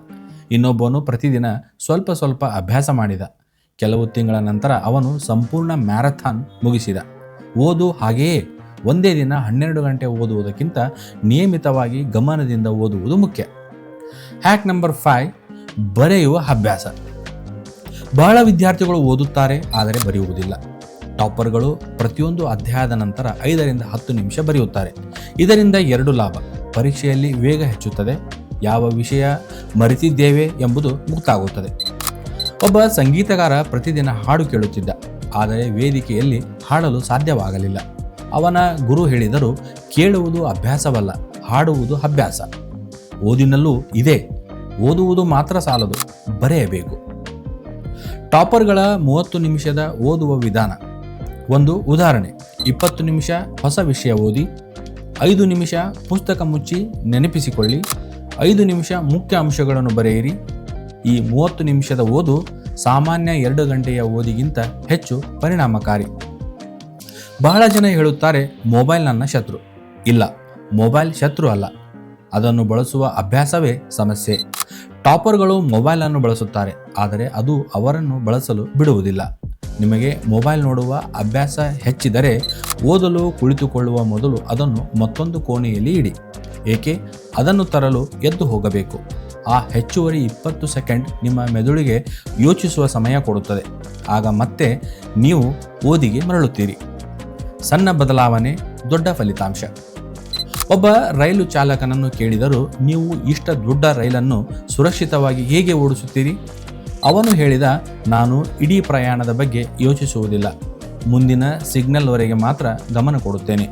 ಇನ್ನೊಬ್ಬನು ಪ್ರತಿದಿನ ಸ್ವಲ್ಪ ಸ್ವಲ್ಪ ಅಭ್ಯಾಸ ಮಾಡಿದ. ಕೆಲವು ತಿಂಗಳ ನಂತರ ಅವನು ಸಂಪೂರ್ಣ ಮ್ಯಾರಥಾನ್ ಮುಗಿಸಿದ. ಓದು ಹಾಗೆಯೇ. ಒಂದೇ ದಿನ 12 ಗಂಟೆ ಓದುವುದಕ್ಕಿಂತ ನಿಯಮಿತವಾಗಿ ಗಮನದಿಂದ ಓದುವುದು ಮುಖ್ಯ. ಹ್ಯಾಕ್ ನಂಬರ್ 5, ಬರೆಯುವ ಅಭ್ಯಾಸ. ಬಹಳ ವಿದ್ಯಾರ್ಥಿಗಳು ಓದುತ್ತಾರೆ ಆದರೆ ಬರೆಯುವುದಿಲ್ಲ. ಟಾಪರ್ಗಳು ಪ್ರತಿಯೊಂದು ಅಧ್ಯಾಯದ ನಂತರ 5 ರಿಂದ 10 ನಿಮಿಷ ಬರೆಯುತ್ತಾರೆ. ಇದರಿಂದ 2 ಲಾಭ. ಪರೀಕ್ಷೆಯಲ್ಲಿ ವೇಗ ಹೆಚ್ಚುತ್ತದೆ. ಯಾವ ವಿಷಯ ಮರೆತಿದ್ದೇವೆ ಎಂಬುದು ಗೊತ್ತಾಗುತ್ತದೆ. ಒಬ್ಬ ಸಂಗೀತಗಾರ ಪ್ರತಿದಿನ ಹಾಡು ಕೇಳುತ್ತಿದ್ದ, ಆದರೆ ವೇದಿಕೆಯಲ್ಲಿ ಹಾಡಲು ಸಾಧ್ಯವಾಗಲಿಲ್ಲ. ಅವನ ಗುರು ಹೇಳಿದರು, ಕೇಳುವುದು ಅಭ್ಯಾಸವಲ್ಲ, ಹಾಡುವುದು ಅಭ್ಯಾಸ. ಓದಿನಲ್ಲೂ ಇದೆ. ಓದುವುದು ಮಾತ್ರ ಸಾಲದು, ಬರೆಯಬೇಕು. ಟಾಪರ್ಗಳ 30 ನಿಮಿಷದ ಓದುವ ವಿಧಾನ. ಒಂದು ಉದಾಹರಣೆ: 20 ನಿಮಿಷ ಹೊಸ ವಿಷಯ ಓದಿ, 5 ನಿಮಿಷ ಪುಸ್ತಕ ಮುಚ್ಚಿ ನೆನಪಿಸಿಕೊಳ್ಳಿ, 5 ನಿಮಿಷ ಮುಖ್ಯ ಅಂಶಗಳನ್ನು ಬರೆಯಿರಿ. ಈ 30 ನಿಮಿಷದ ಓದು ಸಾಮಾನ್ಯ 2 ಗಂಟೆಯ ಓದಿಗಿಂತ ಹೆಚ್ಚು ಪರಿಣಾಮಕಾರಿ. ಬಹಳ ಜನ ಹೇಳುತ್ತಾರೆ, ಮೊಬೈಲ್ ನನ್ನ ಶತ್ರು. ಇಲ್ಲ, ಮೊಬೈಲ್ ಶತ್ರು ಅಲ್ಲ, ಅದನ್ನು ಬಳಸುವ ಅಭ್ಯಾಸವೇ ಸಮಸ್ಯೆ. ಟಾಪರ್ಗಳು ಮೊಬೈಲನ್ನು ಬಳಸುತ್ತಾರೆ, ಆದರೆ ಅದು ಅವರನ್ನು ಬಳಸಲು ಬಿಡುವುದಿಲ್ಲ. ನಿಮಗೆ ಮೊಬೈಲ್ ನೋಡುವ ಅಭ್ಯಾಸ ಹೆಚ್ಚಿದರೆ ಓದಲು ಕುಳಿತುಕೊಳ್ಳುವ ಮೊದಲು ಅದನ್ನು ಮತ್ತೊಂದು ಕೋಣೆಯಲ್ಲಿ ಇಡಿ. ಏಕೆ? ಅದನ್ನು ತರಲು ಎದ್ದು ಹೋಗಬೇಕು. ಆ ಹೆಚ್ಚುವರಿ 20 ಸೆಕೆಂಡ್ ನಿಮ್ಮ ಮೆದುಳಿಗೆ ಯೋಚಿಸುವ ಸಮಯ ಕೊಡುತ್ತದೆ. ಆಗ ಮತ್ತೆ ನೀವು ಓದಿಗೆ ಮರಳುತ್ತೀರಿ. ಸಣ್ಣ ಬದಲಾವಣೆ, ದೊಡ್ಡ ಫಲಿತಾಂಶ. ಒಬ್ಬ ರೈಲು ಚಾಲಕನನ್ನು ಕೇಳಿದರು, ನೀವು ಇಷ್ಟ ದೊಡ್ಡ ರೈಲನ್ನು ಸುರಕ್ಷಿತವಾಗಿ ಹೇಗೆ ಓಡಿಸುತ್ತೀರಿ? ಅವನು ಹೇಳಿದ, ನಾನು ಇಡೀ ಪ್ರಯಾಣದ ಬಗ್ಗೆ ಯೋಚಿಸುವುದಿಲ್ಲ, ಮುಂದಿನ ಸಿಗ್ನಲ್ವರೆಗೆ ಮಾತ್ರ ಗಮನ ಕೊಡುತ್ತೇನೆ.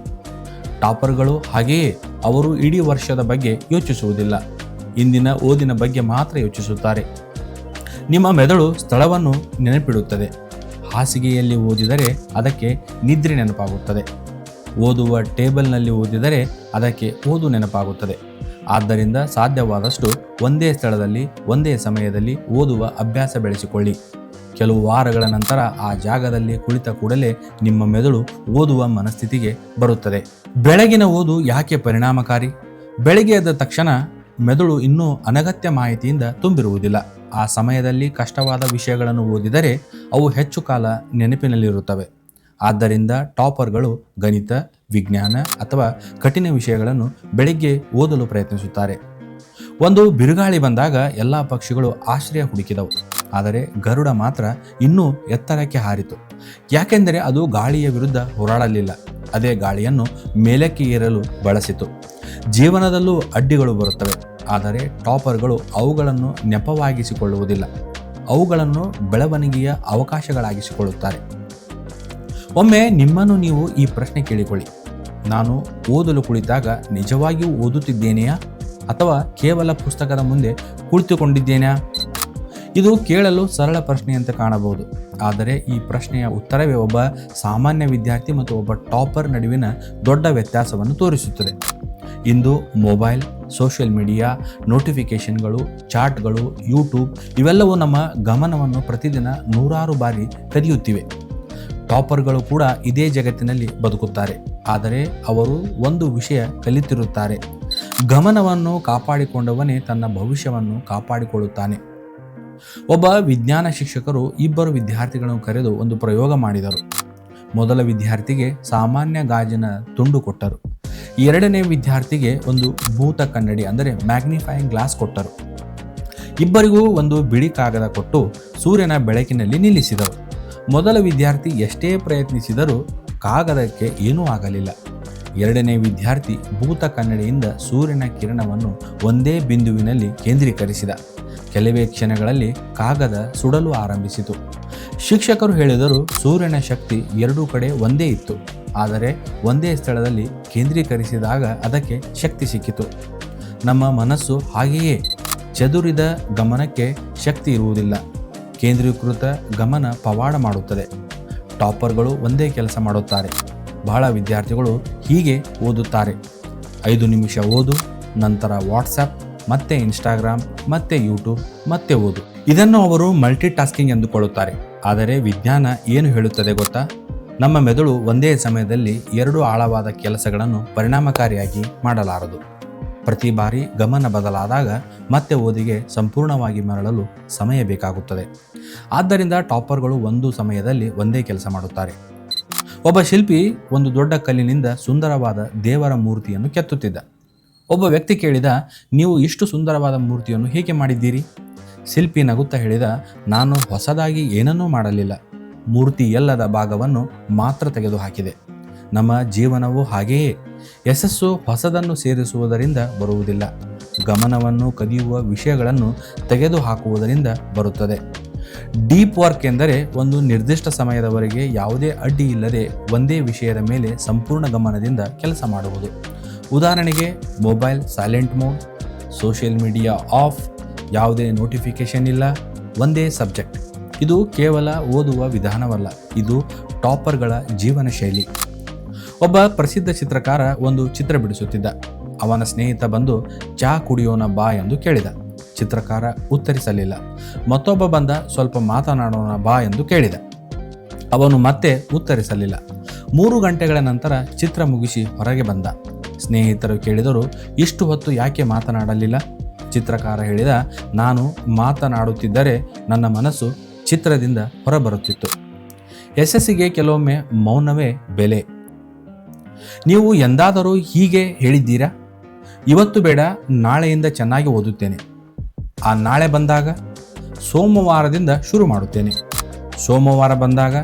ಟಾಪರ್ಗಳು ಹಾಗೆಯೇ. ಅವರು ಇಡೀ ವರ್ಷದ ಬಗ್ಗೆ ಯೋಚಿಸುವುದಿಲ್ಲ, ಇಂದಿನ ಓದಿನ ಬಗ್ಗೆ ಮಾತ್ರ ಯೋಚಿಸುತ್ತಾರೆ. ನಿಮ್ಮ ಮೆದುಳು ಸ್ಥಳವನ್ನು ನೆನಪಿಡುತ್ತದೆ. ಹಾಸಿಗೆಯಲ್ಲಿ ಓದಿದರೆ ಅದಕ್ಕೆ ನಿದ್ರೆ ನೆನಪಾಗುತ್ತದೆ. ಓದುವ ಟೇಬಲ್ನಲ್ಲಿ ಓದಿದರೆ ಅದಕ್ಕೆ ಓದು ನೆನಪಾಗುತ್ತದೆ. ಆದ್ದರಿಂದ ಸಾಧ್ಯವಾದಷ್ಟು ಒಂದೇ ಸ್ಥಳದಲ್ಲಿ ಒಂದೇ ಸಮಯದಲ್ಲಿ ಓದುವ ಅಭ್ಯಾಸ ಬೆಳೆಸಿಕೊಳ್ಳಿ. ಕೆಲವು ವಾರಗಳ ನಂತರ ಆ ಜಾಗದಲ್ಲಿ ಕುಳಿತ ಕೂಡಲೇ ನಿಮ್ಮ ಮೆದುಳು ಓದುವ ಮನಸ್ಥಿತಿಗೆ ಬರುತ್ತದೆ. ಬೆಳಗಿನ ಓದು ಯಾಕೆ ಪರಿಣಾಮಕಾರಿ? ಬೆಳಗ್ಗೆ ಎದ್ದ ತಕ್ಷಣ ಮೆದುಳು ಇನ್ನೂ ಅನಗತ್ಯ ಮಾಹಿತಿಯಿಂದ ತುಂಬಿರುವುದಿಲ್ಲ. ಆ ಸಮಯದಲ್ಲಿ ಕಷ್ಟವಾದ ವಿಷಯಗಳನ್ನು ಓದಿದರೆ ಅವು ಹೆಚ್ಚು ಕಾಲ ನೆನಪಿನಲ್ಲಿರುತ್ತವೆ. ಆದ್ದರಿಂದ ಟಾಪರ್ಗಳು ಗಣಿತ, ವಿಜ್ಞಾನ ಅಥವಾ ಕಠಿಣ ವಿಷಯಗಳನ್ನು ಬೆಳಿಗ್ಗೆ ಓದಲು ಪ್ರಯತ್ನಿಸುತ್ತಾರೆ. ಒಂದು ಬಿರುಗಾಳಿ ಬಂದಾಗ ಎಲ್ಲ ಪಕ್ಷಿಗಳು ಆಶ್ರಯ ಹುಡುಕಿದವು, ಆದರೆ ಗರುಡ ಮಾತ್ರ ಇನ್ನೂ ಎತ್ತರಕ್ಕೆ ಹಾರಿತು. ಯಾಕೆಂದರೆ ಅದು ಗಾಳಿಯ ವಿರುದ್ಧ ಹೋರಾಡಲಿಲ್ಲ, ಅದೇ ಗಾಳಿಯನ್ನು ಮೇಲಕ್ಕೆ ಏರಲು ಬಳಸಿತು. ಜೀವನದಲ್ಲೂ ಅಡ್ಡಿಗಳು ಬರುತ್ತವೆ, ಆದರೆ ಟಾಪರ್ಗಳು ಅವುಗಳನ್ನು ನೆಪವಾಗಿಸಿಕೊಳ್ಳುವುದಿಲ್ಲ, ಅವುಗಳನ್ನು ಬೆಳವಣಿಗೆಯ ಅವಕಾಶಗಳಾಗಿಸಿಕೊಳ್ಳುತ್ತಾರೆ. ಒಮ್ಮೆ ನಿಮ್ಮನ್ನು ನೀವು ಈ ಪ್ರಶ್ನೆ ಕೇಳಿಕೊಳ್ಳಿ, ನಾನು ಓದಲು ಕುಳಿತಾಗ ನಿಜವಾಗಿಯೂ ಓದುತ್ತಿದ್ದೇನೆಯಾ ಅಥವಾ ಕೇವಲ ಪುಸ್ತಕದ ಮುಂದೆ ಕುಳಿತುಕೊಂಡಿದ್ದೇನಾ? ಇದು ಕೇಳಲು ಸರಳ ಪ್ರಶ್ನೆಯಂತೆ ಕಾಣಬಹುದು, ಆದರೆ ಈ ಪ್ರಶ್ನೆಯ ಉತ್ತರವೇ ಒಬ್ಬ ಸಾಮಾನ್ಯ ವಿದ್ಯಾರ್ಥಿ ಮತ್ತು ಒಬ್ಬ ಟಾಪರ್ ನಡುವಿನ ದೊಡ್ಡ ವ್ಯತ್ಯಾಸವನ್ನು ತೋರಿಸುತ್ತದೆ. ಇಂದು ಮೊಬೈಲ್, ಸೋಷಿಯಲ್ ಮೀಡಿಯಾ, ನೋಟಿಫಿಕೇಷನ್ಗಳು, ಚಾಟ್ಗಳು, ಯೂಟ್ಯೂಬ್ ಇವೆಲ್ಲವೂ ನಮ್ಮ ಗಮನವನ್ನು ಪ್ರತಿದಿನ 100 ಬಾರಿ ಕದಿಯುತ್ತಿವೆ. ಟಾಪರ್ಗಳು ಕೂಡ ಇದೇ ಜಗತ್ತಿನಲ್ಲಿ ಬದುಕುತ್ತಾರೆ, ಆದರೆ ಅವರು ಒಂದು ವಿಷಯ ಕಲಿತಿರುತ್ತಾರೆ: ಗಮನವನ್ನು ಕಾಪಾಡಿಕೊಂಡವನೇ ತನ್ನ ಭವಿಷ್ಯವನ್ನು ಕಾಪಾಡಿಕೊಳ್ಳುತ್ತಾನೆ. ಒಬ್ಬ ವಿಜ್ಞಾನ ಶಿಕ್ಷಕರು 2 ವಿದ್ಯಾರ್ಥಿಗಳನ್ನು ಕರೆದು ಒಂದು ಪ್ರಯೋಗ ಮಾಡಿದರು. ಮೊದಲ ವಿದ್ಯಾರ್ಥಿಗೆ ಸಾಮಾನ್ಯ ಗಾಜಿನ ತುಂಡು ಕೊಟ್ಟರು. 2ನೇ ವಿದ್ಯಾರ್ಥಿಗೆ ಒಂದು ಭೂತ ಕನ್ನಡಿ ಅಂದರೆ ಮ್ಯಾಗ್ನಿಫೈಯಿಂಗ್ ಗ್ಲಾಸ್ ಕೊಟ್ಟರು. ಇಬ್ಬರಿಗೂ ಒಂದು ಬಿಳಿ ಕಾಗದ ಕೊಟ್ಟು ಸೂರ್ಯನ ಬೆಳಕಿನಲ್ಲಿ ನಿಲ್ಲಿಸಿದರು. ಮೊದಲ ವಿದ್ಯಾರ್ಥಿ ಎಷ್ಟೇ ಪ್ರಯತ್ನಿಸಿದರೂ ಕಾಗದಕ್ಕೆ ಏನೂ ಆಗಲಿಲ್ಲ. 2ನೇ ವಿದ್ಯಾರ್ಥಿ ಭೂತ ಕನ್ನಡಿಯಿಂದ ಸೂರ್ಯನ ಕಿರಣವನ್ನು ಒಂದೇ ಬಿಂದುವಿನಲ್ಲಿ ಕೇಂದ್ರೀಕರಿಸಿದ. ಕೆಲವೇ ಕ್ಷಣಗಳಲ್ಲಿ ಕಾಗದ ಸುಡಲು ಆರಂಭಿಸಿತು. ಶಿಕ್ಷಕರು ಹೇಳಿದರು, ಸೂರ್ಯನ ಶಕ್ತಿ 2 ಕಡೆ ಒಂದೇ ಇತ್ತು, ಆದರೆ ಒಂದೇ ಸ್ಥಳದಲ್ಲಿ ಕೇಂದ್ರೀಕರಿಸಿದಾಗ ಅದಕ್ಕೆ ಶಕ್ತಿ ಸಿಕ್ಕಿತು. ನಮ್ಮ ಮನಸ್ಸು ಹಾಗೆಯೇ. ಚದುರಿದ ಗಮನಕ್ಕೆ ಶಕ್ತಿ ಇರುವುದಿಲ್ಲ. ಕೇಂದ್ರೀಕೃತ ಗಮನ ಪವಾಡ ಮಾಡುತ್ತದೆ. ಟಾಪರ್ಗಳು ಒಂದೇ ಕೆಲಸ ಮಾಡುತ್ತಾರೆ. ಬಹಳ ವಿದ್ಯಾರ್ಥಿಗಳು ಹೀಗೆ ಓದುತ್ತಾರೆ: 5 ನಿಮಿಷ ಓದು, ನಂತರ ವಾಟ್ಸಪ್, ಮತ್ತೆ ಇನ್ಸ್ಟಾಗ್ರಾಮ್, ಮತ್ತೆ ಯೂಟ್ಯೂಬ್, ಮತ್ತೆ ಓದು. ಇದನ್ನು ಅವರು ಮಲ್ಟಿ ಟಾಸ್ಕಿಂಗ್ ಎಂದುಕೊಳ್ಳುತ್ತಾರೆ. ಆದರೆ ವಿಜ್ಞಾನ ಏನು ಹೇಳುತ್ತದೆ ಗೊತ್ತಾ? ನಮ್ಮ ಮೆದುಳು ಒಂದೇ ಸಮಯದಲ್ಲಿ 2 ಆಳವಾದ ಕೆಲಸಗಳನ್ನು ಪರಿಣಾಮಕಾರಿಯಾಗಿ ಮಾಡಲಾರದು. ಪ್ರತಿ ಬಾರಿ ಗಮನ ಬದಲಾದಾಗ ಮತ್ತೆ ಓದಿಗೆ ಸಂಪೂರ್ಣವಾಗಿ ಮರಳಲು ಸಮಯ ಬೇಕಾಗುತ್ತದೆ. ಆದ್ದರಿಂದ ಟಾಪರ್ಗಳು ಒಂದು ಸಮಯದಲ್ಲಿ ಒಂದೇ ಕೆಲಸ ಮಾಡುತ್ತಾರೆ. ಒಬ್ಬ ಶಿಲ್ಪಿ ಒಂದು ದೊಡ್ಡ ಕಲ್ಲಿನಿಂದ ಸುಂದರವಾದ ದೇವರ ಮೂರ್ತಿಯನ್ನು ಕೆತ್ತುತ್ತಿದ್ದ. ಒಬ್ಬ ವ್ಯಕ್ತಿ ಕೇಳಿದ, ನೀವು ಇಷ್ಟು ಸುಂದರವಾದ ಮೂರ್ತಿಯನ್ನು ಹೇಗೆ ಮಾಡಿದ್ದೀರಿ? ಶಿಲ್ಪಿ ನಗುತ್ತಾ ಹೇಳಿದ, ನಾನು ಹೊಸದಾಗಿ ಏನನ್ನೂ ಮಾಡಲಿಲ್ಲ, ಮೂರ್ತಿ ಎಲ್ಲದ ಭಾಗವನ್ನು ಮಾತ್ರ ತೆಗೆದುಹಾಕಿದೆ. ನಮ್ಮ ಜೀವನವೂ ಹಾಗೆಯೇ. ಯಶಸ್ಸು ಹೊಸದನ್ನು ಸೇರಿಸುವುದರಿಂದ ಬರುವುದಿಲ್ಲ, ಗಮನವನ್ನು ಕದಿಯುವ ವಿಷಯಗಳನ್ನು ತೆಗೆದುಹಾಕುವುದರಿಂದ ಬರುತ್ತದೆ. ಡೀಪ್ ವರ್ಕ್ ಎಂದರೆ ಒಂದು ನಿರ್ದಿಷ್ಟ ಸಮಯದವರೆಗೆ ಯಾವುದೇ ಅಡ್ಡಿ ಇಲ್ಲದೆ ಒಂದೇ ವಿಷಯದ ಮೇಲೆ ಸಂಪೂರ್ಣ ಗಮನದಿಂದ ಕೆಲಸ ಮಾಡುವುದು. ಉದಾಹರಣೆಗೆ, mobile silent mode, social media of, ಯಾವುದೇ ನೋಟಿಫಿಕೇಶನ್ ಇಲ್ಲ, ಒಂದೇ ಸಬ್ಜೆಕ್ಟ್. ಇದು ಕೇವಲ ಓದುವ ವಿಧಾನವಲ್ಲ, ಇದು ಟಾಪರ್ಗಳ ಜೀವನ ಶೈಲಿ. ಒಬ್ಬ ಪ್ರಸಿದ್ಧ ಚಿತ್ರಕಾರ ಒಂದು ಚಿತ್ರ ಬಿಡಿಸುತ್ತಿದ್ದ. ಅವನ ಸ್ನೇಹಿತ ಬಂದು ಚಹಾ ಕುಡಿಯೋಣ ಬಾ ಎಂದು ಕೇಳಿದ. ಚಿತ್ರಕಾರ ಉತ್ತರಿಸಲಿಲ್ಲ. ಮತ್ತೊಬ್ಬ ಬಂದ, ಸ್ವಲ್ಪ ಮಾತನಾಡೋಣ ಬಾ ಎಂದು ಕೇಳಿದ. ಅವನು ಮತ್ತೆ ಉತ್ತರಿಸಲಿಲ್ಲ. 3 ಗಂಟೆಗಳ ನಂತರ ಚಿತ್ರ ಮುಗಿಸಿ ಹೊರಗೆ ಬಂದ. ಸ್ನೇಹಿತರು ಕೇಳಿದರು, ಇಷ್ಟು ಹೊತ್ತು ಯಾಕೆ ಮಾತನಾಡಲಿಲ್ಲ? ಚಿತ್ರಕಾರ ಹೇಳಿದ, ನಾನು ಮಾತನಾಡುತ್ತಿದ್ದರೆ ನನ್ನ ಮನಸ್ಸು ಚಿತ್ರದಿಂದ ಹೊರಬರುತ್ತಿತ್ತು. ಯಶಸ್ಸಿಗೆ ಕೆಲವೊಮ್ಮೆ ಮೌನವೇ ಬೆಲೆ. ನೀವು ಎಂದಾದರೂ ಹೀಗೆ ಹೇಳಿದ್ದೀರಾ? ಇವತ್ತು ಬೇಡ, ನಾಳೆಯಿಂದ ಚೆನ್ನಾಗಿ ಓದುತ್ತೇನೆ. ಆ ನಾಳೆ ಬಂದಾಗ ಸೋಮವಾರದಿಂದ ಶುರು ಮಾಡುತ್ತೇನೆ. ಸೋಮವಾರ ಬಂದಾಗ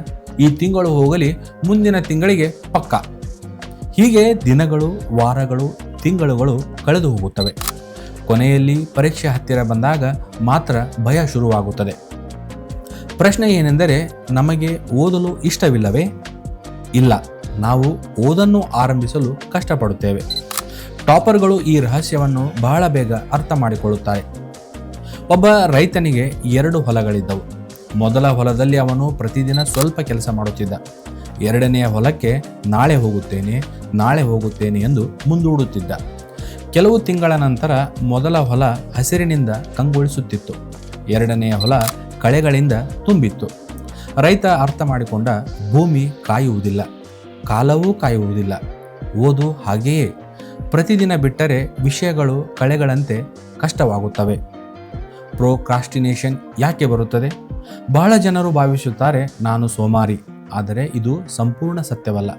ಈ ತಿಂಗಳು ಹೋಗಲಿ, ಮುಂದಿನ ತಿಂಗಳಿಗೆ ಪಕ್ಕಾ. ಹೀಗೆ ದಿನಗಳು, ವಾರಗಳು, ತಿಂಗಳುಗಳು ಕಳೆದು ಹೋಗುತ್ತವೆ. ಕೊನೆಯಲ್ಲಿ ಪರೀಕ್ಷೆ ಹತ್ತಿರ ಬಂದಾಗ ಮಾತ್ರ ಭಯ ಶುರುವಾಗುತ್ತದೆ. ಪ್ರಶ್ನೆ ಏನೆಂದರೆ, ನಮಗೆ ಓದಲು ಇಷ್ಟವಿಲ್ಲವೇ? ಇಲ್ಲ, ನಾವು ಓದನ್ನು ಆರಂಭಿಸಲು ಕಷ್ಟಪಡುತ್ತೇವೆ. ಟಾಪರ್ಗಳು ಈ ರಹಸ್ಯವನ್ನು ಬಹಳ ಬೇಗ ಅರ್ಥ ಮಾಡಿಕೊಳ್ಳುತ್ತಾರೆ. ಒಬ್ಬ ರೈತನಿಗೆ 2 ಹೊಲಗಳಿದ್ದವು. ಮೊದಲ ಹೊಲದಲ್ಲಿ ಅವನು ಪ್ರತಿದಿನ ಸ್ವಲ್ಪ ಕೆಲಸ ಮಾಡುತ್ತಿದ್ದ. 2ನೆಯ ಹೊಲಕ್ಕೆ ನಾಳೆ ಹೋಗುತ್ತೇನೆ ಎಂದು ಮುಂದೂಡುತ್ತಿದ್ದ. ಕೆಲವು ತಿಂಗಳ ನಂತರ ಮೊದಲ ಹೊಲ ಹಸಿರಿನಿಂದ ಕಂಗೊಳಿಸುತ್ತಿತ್ತು. 2ನೆಯ ಹೊಲ ಕಳೆಗಳಿಂದ ತುಂಬಿತ್ತು. ರೈತ ಅರ್ಥ ಮಾಡಿಕೊಂಡ, ಭೂಮಿ ಕಾಯುವುದಿಲ್ಲ, ಕಾಲವೂ ಕಾಯುವುದಿಲ್ಲ. ಓದು ಹಾಗೆಯೇ. ಪ್ರತಿದಿನ ಬಿಟ್ಟರೆ ವಿಷಯಗಳು ಕಳೆಗಳಂತೆ ಕಷ್ಟವಾಗುತ್ತವೆ. ಪ್ರೋಕ್ರಾಸ್ಟಿನೇಷನ್ ಯಾಕೆ ಬರುತ್ತದೆ? ಬಹಳ ಜನರು ಭಾವಿಸುತ್ತಾರೆ, ನಾನು ಸೋಮಾರಿ. ಆದರೆ ಇದು ಸಂಪೂರ್ಣ ಸತ್ಯವಲ್ಲ.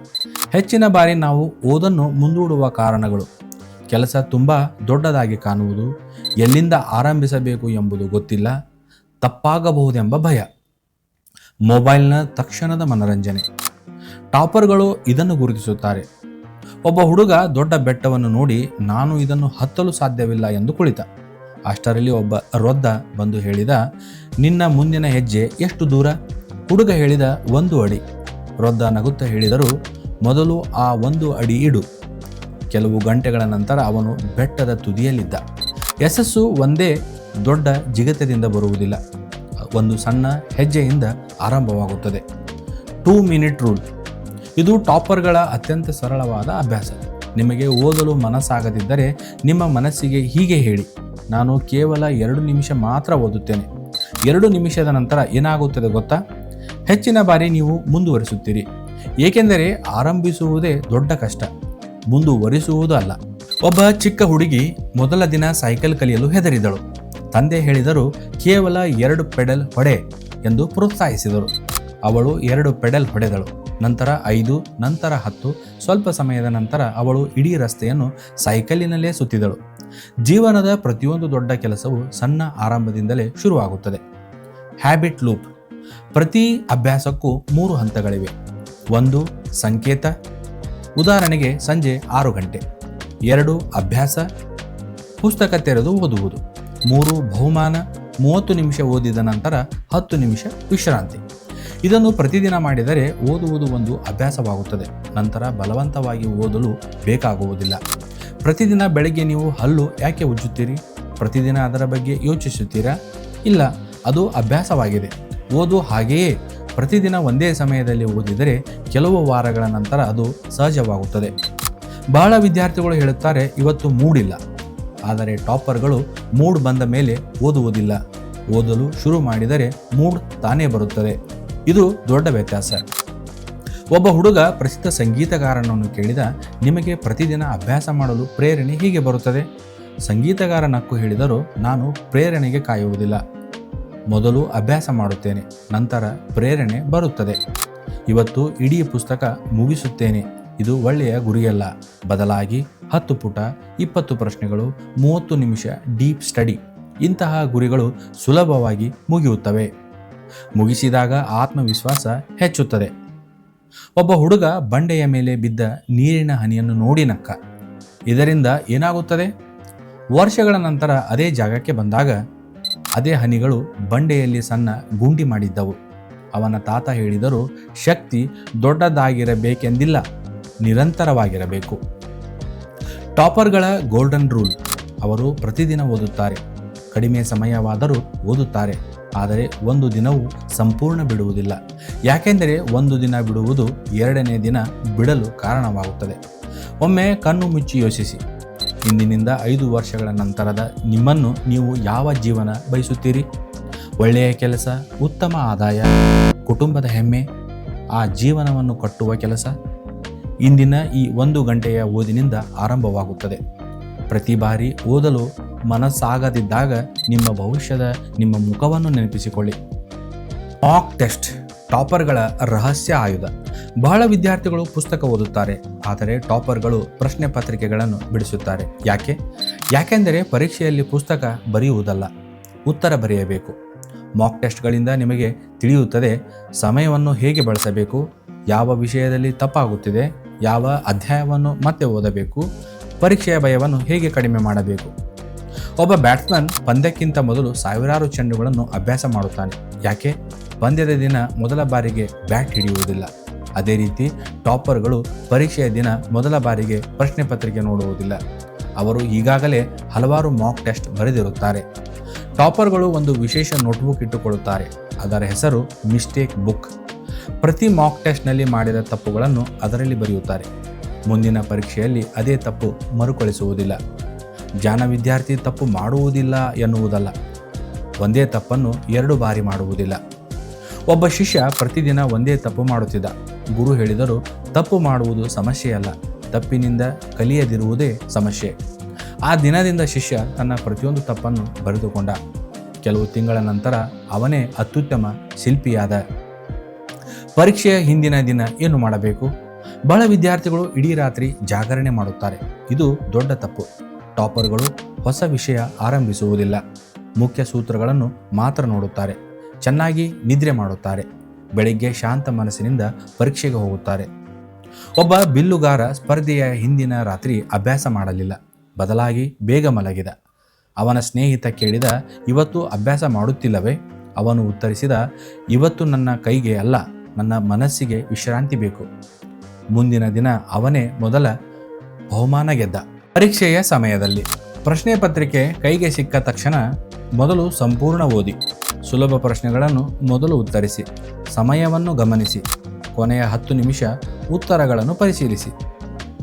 ಹೆಚ್ಚಿನ ಬಾರಿ ನಾವು ಓದನ್ನು ಮುಂದೂಡುವ ಕಾರಣಗಳು: ಕೆಲಸ ತುಂಬ ದೊಡ್ಡದಾಗಿ ಕಾಣುವುದು, ಎಲ್ಲಿಂದ ಆರಂಭಿಸಬೇಕು ಎಂಬುದು ಗೊತ್ತಿಲ್ಲ, ತಪ್ಪಾಗಬಹುದೆಂಬ ಭಯ, ಮೊಬೈಲ್ನ ತಕ್ಷಣದ ಮನರಂಜನೆ. ಟಾಪರ್ಗಳು ಇದನ್ನು ಗುರುತಿಸುತ್ತಾರೆ. ಒಬ್ಬ ಹುಡುಗ ದೊಡ್ಡ ಬೆಟ್ಟವನ್ನು ನೋಡಿ, ನಾನು ಇದನ್ನು ಹತ್ತಲು ಸಾಧ್ಯವಿಲ್ಲ ಎಂದು ಕುಳಿತ. ಅಷ್ಟರಲ್ಲಿ ಒಬ್ಬ ವೃದ್ಧ ಬಂದು ಹೇಳಿದ, ನಿನ್ನ ಮುಂದಿನ ಹೆಜ್ಜೆ ಎಷ್ಟು ದೂರ? ಹುಡುಗ ಹೇಳಿದ, 1 ಅಡಿ. ವೃದ್ಧ ನಗುತ್ತಾ ಹೇಳಿದರು, ಮೊದಲು ಆ 1 ಅಡಿ ಇಡು. ಕೆಲವು ಗಂಟೆಗಳ ನಂತರ ಅವನು ಬೆಟ್ಟದ ತುದಿಯಲ್ಲಿದ್ದ. ಯಶಸ್ಸು ಒಂದೇ ದೊಡ್ಡ ಜಿಗತದಿಂದ ಬರುವುದಿಲ್ಲ, ಒಂದು ಸಣ್ಣ ಹೆಜ್ಜೆಯಿಂದ ಆರಂಭವಾಗುತ್ತದೆ. 2 ಮಿನಿಟ್ ರೂಲ್. ಇದು ಟಾಪರ್ಗಳ ಅತ್ಯಂತ ಸರಳವಾದ ಅಭ್ಯಾಸ. ನಿಮಗೆ ಓದಲು ಮನಸ್ಸಾಗದಿದ್ದರೆ ನಿಮ್ಮ ಮನಸ್ಸಿಗೆ ಹೀಗೆ ಹೇಳಿ, ನಾನು ಕೇವಲ 2 ನಿಮಿಷ ಮಾತ್ರ ಓದುತ್ತೇನೆ. 2 ನಿಮಿಷದ ನಂತರ ಏನಾಗುತ್ತದೆ ಗೊತ್ತಾ? ಹೆಚ್ಚಿನ ಬಾರಿ ನೀವು ಮುಂದುವರಿಸುತ್ತೀರಿ. ಏಕೆಂದರೆ ಆರಂಭಿಸುವುದೇ ದೊಡ್ಡ ಕಷ್ಟ, ಮುಂದುವರಿಸುವುದು ಅಲ್ಲ. ಒಬ್ಬ ಚಿಕ್ಕ ಹುಡುಗಿ ಮೊದಲ ದಿನ ಸೈಕಲ್ ಕಲಿಯಲು ಹೆದರಿದಳು. ತಂದೆ ಹೇಳಿದರು, ಕೇವಲ 2 ಪೆಡಲ್ ಹೊಡೆ ಎಂದು ಪ್ರೋತ್ಸಾಹಿಸಿದರು. ಅವಳು 2 ಪೆಡಲ್ ಹೊಡೆದಳು. ನಂತರ 5, ನಂತರ 10. ಸ್ವಲ್ಪ ಸಮಯದ ನಂತರ ಅವಳು ಇಡೀ ರಸ್ತೆಯನ್ನು ಸೈಕಲಿನಲ್ಲೇ ಸುತ್ತಿದಳು. ಜೀವನದ ಪ್ರತಿಯೊಂದು ದೊಡ್ಡ ಕೆಲಸವು ಸಣ್ಣ ಆರಂಭದಿಂದಲೇ ಶುರುವಾಗುತ್ತದೆ. Habit loop. ಪ್ರತಿ ಅಭ್ಯಾಸಕ್ಕೂ 3 ಹಂತಗಳಿವೆ. 1 ಸಂಕೇತ, ಉದಾಹರಣೆಗೆ ಸಂಜೆ 6 ಗಂಟೆ. 2 ಅಭ್ಯಾಸ, ಪುಸ್ತಕ ತೆರೆದು ಓದುವುದು. 3 ಬಹುಮಾನ, 30 ನಿಮಿಷ ಓದಿದ ನಂತರ 10 ನಿಮಿಷ ವಿಶ್ರಾಂತಿ. ಇದನ್ನು ಪ್ರತಿದಿನ ಮಾಡಿದರೆ ಓದುವುದು ಒಂದು ಅಭ್ಯಾಸವಾಗುತ್ತದೆ. ನಂತರ ಬಲವಂತವಾಗಿ ಓದಲು ಬೇಕಾಗುವುದಿಲ್ಲ. ಪ್ರತಿದಿನ ಬೆಳಗ್ಗೆ ನೀವು ಹಲ್ಲು ಯಾಕೆ ಉಜ್ಜುತ್ತೀರಿ? ಪ್ರತಿದಿನ ಅದರ ಬಗ್ಗೆ ಯೋಚಿಸುತ್ತೀರಾ? ಇಲ್ಲ, ಅದು ಅಭ್ಯಾಸವಾಗಿದೆ. ಓದು ಹಾಗೆಯೇ ಪ್ರತಿದಿನ ಒಂದೇ ಸಮಯದಲ್ಲಿ ಓದಿದರೆ ಕೆಲವು ವಾರಗಳ ನಂತರ ಅದು ಸಹಜವಾಗುತ್ತದೆ. ಬಹಳ ವಿದ್ಯಾರ್ಥಿಗಳು ಹೇಳುತ್ತಾರೆ, ಇವತ್ತು ಮೂಡಿಲ್ಲ. ಆದರೆ ಟಾಪರ್ಗಳು ಮೂಡ್ ಬಂದ ಮೇಲೆ ಓದುವುದಿಲ್ಲ. ಓದಲು ಶುರು ಮಾಡಿದರೆ ಮೂಡ್ ತಾನೇ ಬರುತ್ತದೆ. ಇದು ದೊಡ್ಡ ವ್ಯತ್ಯಾಸ. ಒಬ್ಬ ಹುಡುಗ ಪ್ರಸಿದ್ಧ ಸಂಗೀತಗಾರನನ್ನು ಕೇಳಿದ, ನಿಮಗೆ ಪ್ರತಿದಿನ ಅಭ್ಯಾಸ ಮಾಡಲು ಪ್ರೇರಣೆ ಹೀಗೆ ಬರುತ್ತದೆ? ಸಂಗೀತಗಾರ ನಕ್ಕು ಹೇಳಿದರು, ನಾನು ಪ್ರೇರಣೆಗೆ ಕಾಯುವುದಿಲ್ಲ. ಮೊದಲು ಅಭ್ಯಾಸ ಮಾಡುತ್ತೇನೆ, ನಂತರ ಪ್ರೇರಣೆ ಬರುತ್ತದೆ. ಇವತ್ತು ಇಡೀ ಪುಸ್ತಕ ಮುಗಿಸುತ್ತೇನೆ, ಇದು ಒಳ್ಳೆಯ ಗುರಿಯಲ್ಲ. ಬದಲಾಗಿ 10 ಪುಟ, 20 ಪ್ರಶ್ನೆಗಳು, 30 ನಿಮಿಷ ಡೀಪ್ ಸ್ಟಡಿ, ಇಂತಹ ಗುರಿಗಳು ಸುಲಭವಾಗಿ ಮುಗಿಯುತ್ತವೆ. ಮುಗಿಸಿದಾಗ ಆತ್ಮವಿಶ್ವಾಸ ಹೆಚ್ಚುತ್ತದೆ. ಒಬ್ಬ ಹುಡುಗ ಬಂಡೆಯ ಮೇಲೆ ಬಿದ್ದ ನೀರಿನ ಹನಿಯನ್ನು ನೋಡಿ ನಕ್ಕ. ಇದರಿಂದ ಏನಾಗುತ್ತದೆ? ವರ್ಷಗಳ ನಂತರ ಅದೇ ಜಾಗಕ್ಕೆ ಬಂದಾಗ ಅದೇ ಹನಿಗಳು ಬಂಡೆಯಲ್ಲಿ ಸಣ್ಣ ಗುಂಡಿ ಮಾಡಿದ್ದವು. ಅವನ ತಾತ ಹೇಳಿದರು, ಶಕ್ತಿ ದೊಡ್ಡದಾಗಿರಬೇಕೆಂದಿಲ್ಲ, ನಿರಂತರವಾಗಿರಬೇಕು. ಟಾಪರ್ಗಳ ಗೋಲ್ಡನ್ ರೂಲ್: ಅವರು ಪ್ರತಿದಿನ ಓದುತ್ತಾರೆ. ಕಡಿಮೆ ಸಮಯವಾದರೂ ಓದುತ್ತಾರೆ. ಆದರೆ ಒಂದು ದಿನವೂ ಸಂಪೂರ್ಣ ಬಿಡುವುದಿಲ್ಲ. ಯಾಕೆಂದರೆ ಒಂದು ದಿನ ಬಿಡುವುದು 2ನೇ ದಿನ ಬಿಡಲು ಕಾರಣವಾಗುತ್ತದೆ. ಒಮ್ಮೆ ಕಣ್ಣು ಮುಚ್ಚಿ ಯೋಚಿಸಿ, ಇಂದಿನಿಂದ 5 ವರ್ಷಗಳ ನಂತರದ ನಿಮ್ಮನ್ನು ನೀವು ಯಾವ ಜೀವನ ಬಯಸುತ್ತೀರಿ? ಒಳ್ಳೆಯ ಕೆಲಸ, ಉತ್ತಮ ಆದಾಯ, ಕುಟುಂಬದ ಹೆಮ್ಮೆ, ಆ ಜೀವನವನ್ನು ಕಟ್ಟುವ ಕೆಲಸ? ಇಂದಿನ ಈ 1 ಗಂಟೆಯ ಓದಿನಿಂದ ಆರಂಭವಾಗುತ್ತದೆ. ಪ್ರತಿ ಬಾರಿ ಓದಲು ಮನಸ್ಸಾಗದಿದ್ದಾಗ ನಿಮ್ಮ ಭವಿಷ್ಯದ ನಿಮ್ಮ ಮುಖವನ್ನು ನೆನಪಿಸಿಕೊಳ್ಳಿ. ಮಾಕ್ ಟೆಸ್ಟ್ ಟಾಪರ್ಗಳ ರಹಸ್ಯ ಆಯುಧ. ಬಹಳ ವಿದ್ಯಾರ್ಥಿಗಳು ಪುಸ್ತಕ ಓದುತ್ತಾರೆ, ಆದರೆ ಟಾಪರ್ಗಳು ಪ್ರಶ್ನೆ ಪತ್ರಿಕೆಗಳನ್ನು ಬಿಡಿಸುತ್ತಾರೆ. ಯಾಕೆಂದರೆ ಪರೀಕ್ಷೆಯಲ್ಲಿ ಪುಸ್ತಕ ಬರೆಯುವುದಲ್ಲ, ಉತ್ತರ ಬರೆಯಬೇಕು. ಮಾಕ್ ಟೆಸ್ಟ್ಗಳಿಂದ ನಿಮಗೆ ತಿಳಿಯುತ್ತದೆ ಸಮಯವನ್ನು ಹೇಗೆ ಬಳಸಬೇಕು, ಯಾವ ವಿಷಯದಲ್ಲಿ ತಪ್ಪಾಗುತ್ತಿದೆ, ಯಾವ ಅಧ್ಯಾಯವನ್ನು ಮತ್ತೆ ಓದಬೇಕು, ಪರೀಕ್ಷೆಯ ಭಯವನ್ನು ಹೇಗೆ ಕಡಿಮೆ ಮಾಡಬೇಕು. ಒಬ್ಬ ಬ್ಯಾಟ್ಸ್ಮನ್ ಪಂದ್ಯಕ್ಕಿಂತ ಮೊದಲು ಸಾವಿರಾರು ಚೆಂಡುಗಳನ್ನು ಅಭ್ಯಾಸ ಮಾಡುತ್ತಾನೆ. ಯಾಕೆ? ಪಂದ್ಯದ ದಿನ ಮೊದಲ ಬಾರಿಗೆ ಬ್ಯಾಟ್ ಹಿಡಿಯುವುದಿಲ್ಲ. ಅದೇ ರೀತಿ ಟಾಪರ್ಗಳು ಪರೀಕ್ಷೆಯ ದಿನ ಮೊದಲ ಬಾರಿಗೆ ಪ್ರಶ್ನೆ ಪತ್ರಿಕೆ ನೋಡುವುದಿಲ್ಲ. ಅವರು ಈಗಾಗಲೇ ಹಲವಾರು ಮಾಕ್ ಟೆಸ್ಟ್ ಬರೆದಿರುತ್ತಾರೆ. ಟಾಪರ್ಗಳು ಒಂದು ವಿಶೇಷ ನೋಟ್ಬುಕ್ ಇಟ್ಟುಕೊಳ್ಳುತ್ತಾರೆ. ಅದರ ಹೆಸರು ಮಿಸ್ಟೇಕ್ ಬುಕ್. ಪ್ರತಿ ಮಾಕ್ ಟೆಸ್ಟ್ನಲ್ಲಿ ಮಾಡಿದ ತಪ್ಪುಗಳನ್ನು ಅದರಲ್ಲಿ ಬರೆಯುತ್ತಾರೆ. ಮುಂದಿನ ಪರೀಕ್ಷೆಯಲ್ಲಿ ಅದೇ ತಪ್ಪು ಮರುಕಳಿಸುವುದಿಲ್ಲ. ಜಾಣ ವಿದ್ಯಾರ್ಥಿ ತಪ್ಪು ಮಾಡುವುದಿಲ್ಲ ಎನ್ನುವುದಲ್ಲ, ಒಂದೇ ತಪ್ಪನ್ನು 2 ಬಾರಿ ಮಾಡುವುದಿಲ್ಲ. ಒಬ್ಬ ಶಿಷ್ಯ ಪ್ರತಿದಿನ ಒಂದೇ ತಪ್ಪು ಮಾಡುತ್ತಿದ್ದ. ಗುರು ಹೇಳಿದರು, ತಪ್ಪು ಮಾಡುವುದು ಸಮಸ್ಯೆಯಲ್ಲ, ತಪ್ಪಿನಿಂದ ಕಲಿಯದಿರುವುದೇ ಸಮಸ್ಯೆ. ಆ ದಿನದಿಂದ ಶಿಷ್ಯ ತನ್ನ ಪ್ರತಿಯೊಂದು ತಪ್ಪನ್ನು ಬರೆದುಕೊಂಡ. ಕೆಲವು ತಿಂಗಳ ನಂತರ ಅವನೇ ಅತ್ಯುತ್ತಮ ಶಿಲ್ಪಿಯಾದ. ಪರೀಕ್ಷೆಯ ಹಿಂದಿನ ದಿನ ಏನು ಮಾಡಬೇಕು? ಬಹಳ ವಿದ್ಯಾರ್ಥಿಗಳು ಇಡೀ ರಾತ್ರಿ ಜಾಗರಣೆ ಮಾಡುತ್ತಾರೆ. ಇದು ದೊಡ್ಡ ತಪ್ಪು. ಟಾಪರ್ಗಳು ಹೊಸ ವಿಷಯ ಆರಂಭಿಸುವುದಿಲ್ಲ. ಮುಖ್ಯ ಸೂತ್ರಗಳನ್ನು ಮಾತ್ರ ನೋಡುತ್ತಾರೆ. ಚೆನ್ನಾಗಿ ನಿದ್ರೆ ಮಾಡುತ್ತಾರೆ. ಬೆಳಿಗ್ಗೆ ಶಾಂತ ಮನಸ್ಸಿನಿಂದ ಪರೀಕ್ಷೆಗೆ ಹೋಗುತ್ತಾರೆ. ಒಬ್ಬ ಬಿಲ್ಲುಗಾರ ಸ್ಪರ್ಧೆಯ ಹಿಂದಿನ ರಾತ್ರಿ ಅಭ್ಯಾಸ ಮಾಡಲಿಲ್ಲ. ಬದಲಾಗಿ ಬೇಗ ಮಲಗಿದ. ಅವನ ಸ್ನೇಹಿತ ಕೇಳಿದ, ಇವತ್ತು ಅಭ್ಯಾಸ ಮಾಡುತ್ತಿಲ್ಲವೇ? ಅವನು ಉತ್ತರಿಸಿದ, ಇವತ್ತು ನನ್ನ ಕೈಗೆ ಅಲ್ಲ, ನನ್ನ ಮನಸ್ಸಿಗೆ ವಿಶ್ರಾಂತಿ ಬೇಕು. ಮುಂದಿನ ದಿನ ಅವನೇ ಮೊದಲ ಬಹುಮಾನ ಗೆದ್ದ. ಪರೀಕ್ಷೆಯ ಸಮಯದಲ್ಲಿ ಪ್ರಶ್ನೆ ಪತ್ರಿಕೆ ಕೈಗೆ ಸಿಕ್ಕ ತಕ್ಷಣ ಮೊದಲು ಸಂಪೂರ್ಣ ಓದಿ. ಸುಲಭ ಪ್ರಶ್ನೆಗಳನ್ನು ಮೊದಲು ಉತ್ತರಿಸಿ. ಸಮಯವನ್ನು ಗಮನಿಸಿ. ಕೊನೆಯ 10 ನಿಮಿಷ ಉತ್ತರಗಳನ್ನು ಪರಿಶೀಲಿಸಿ.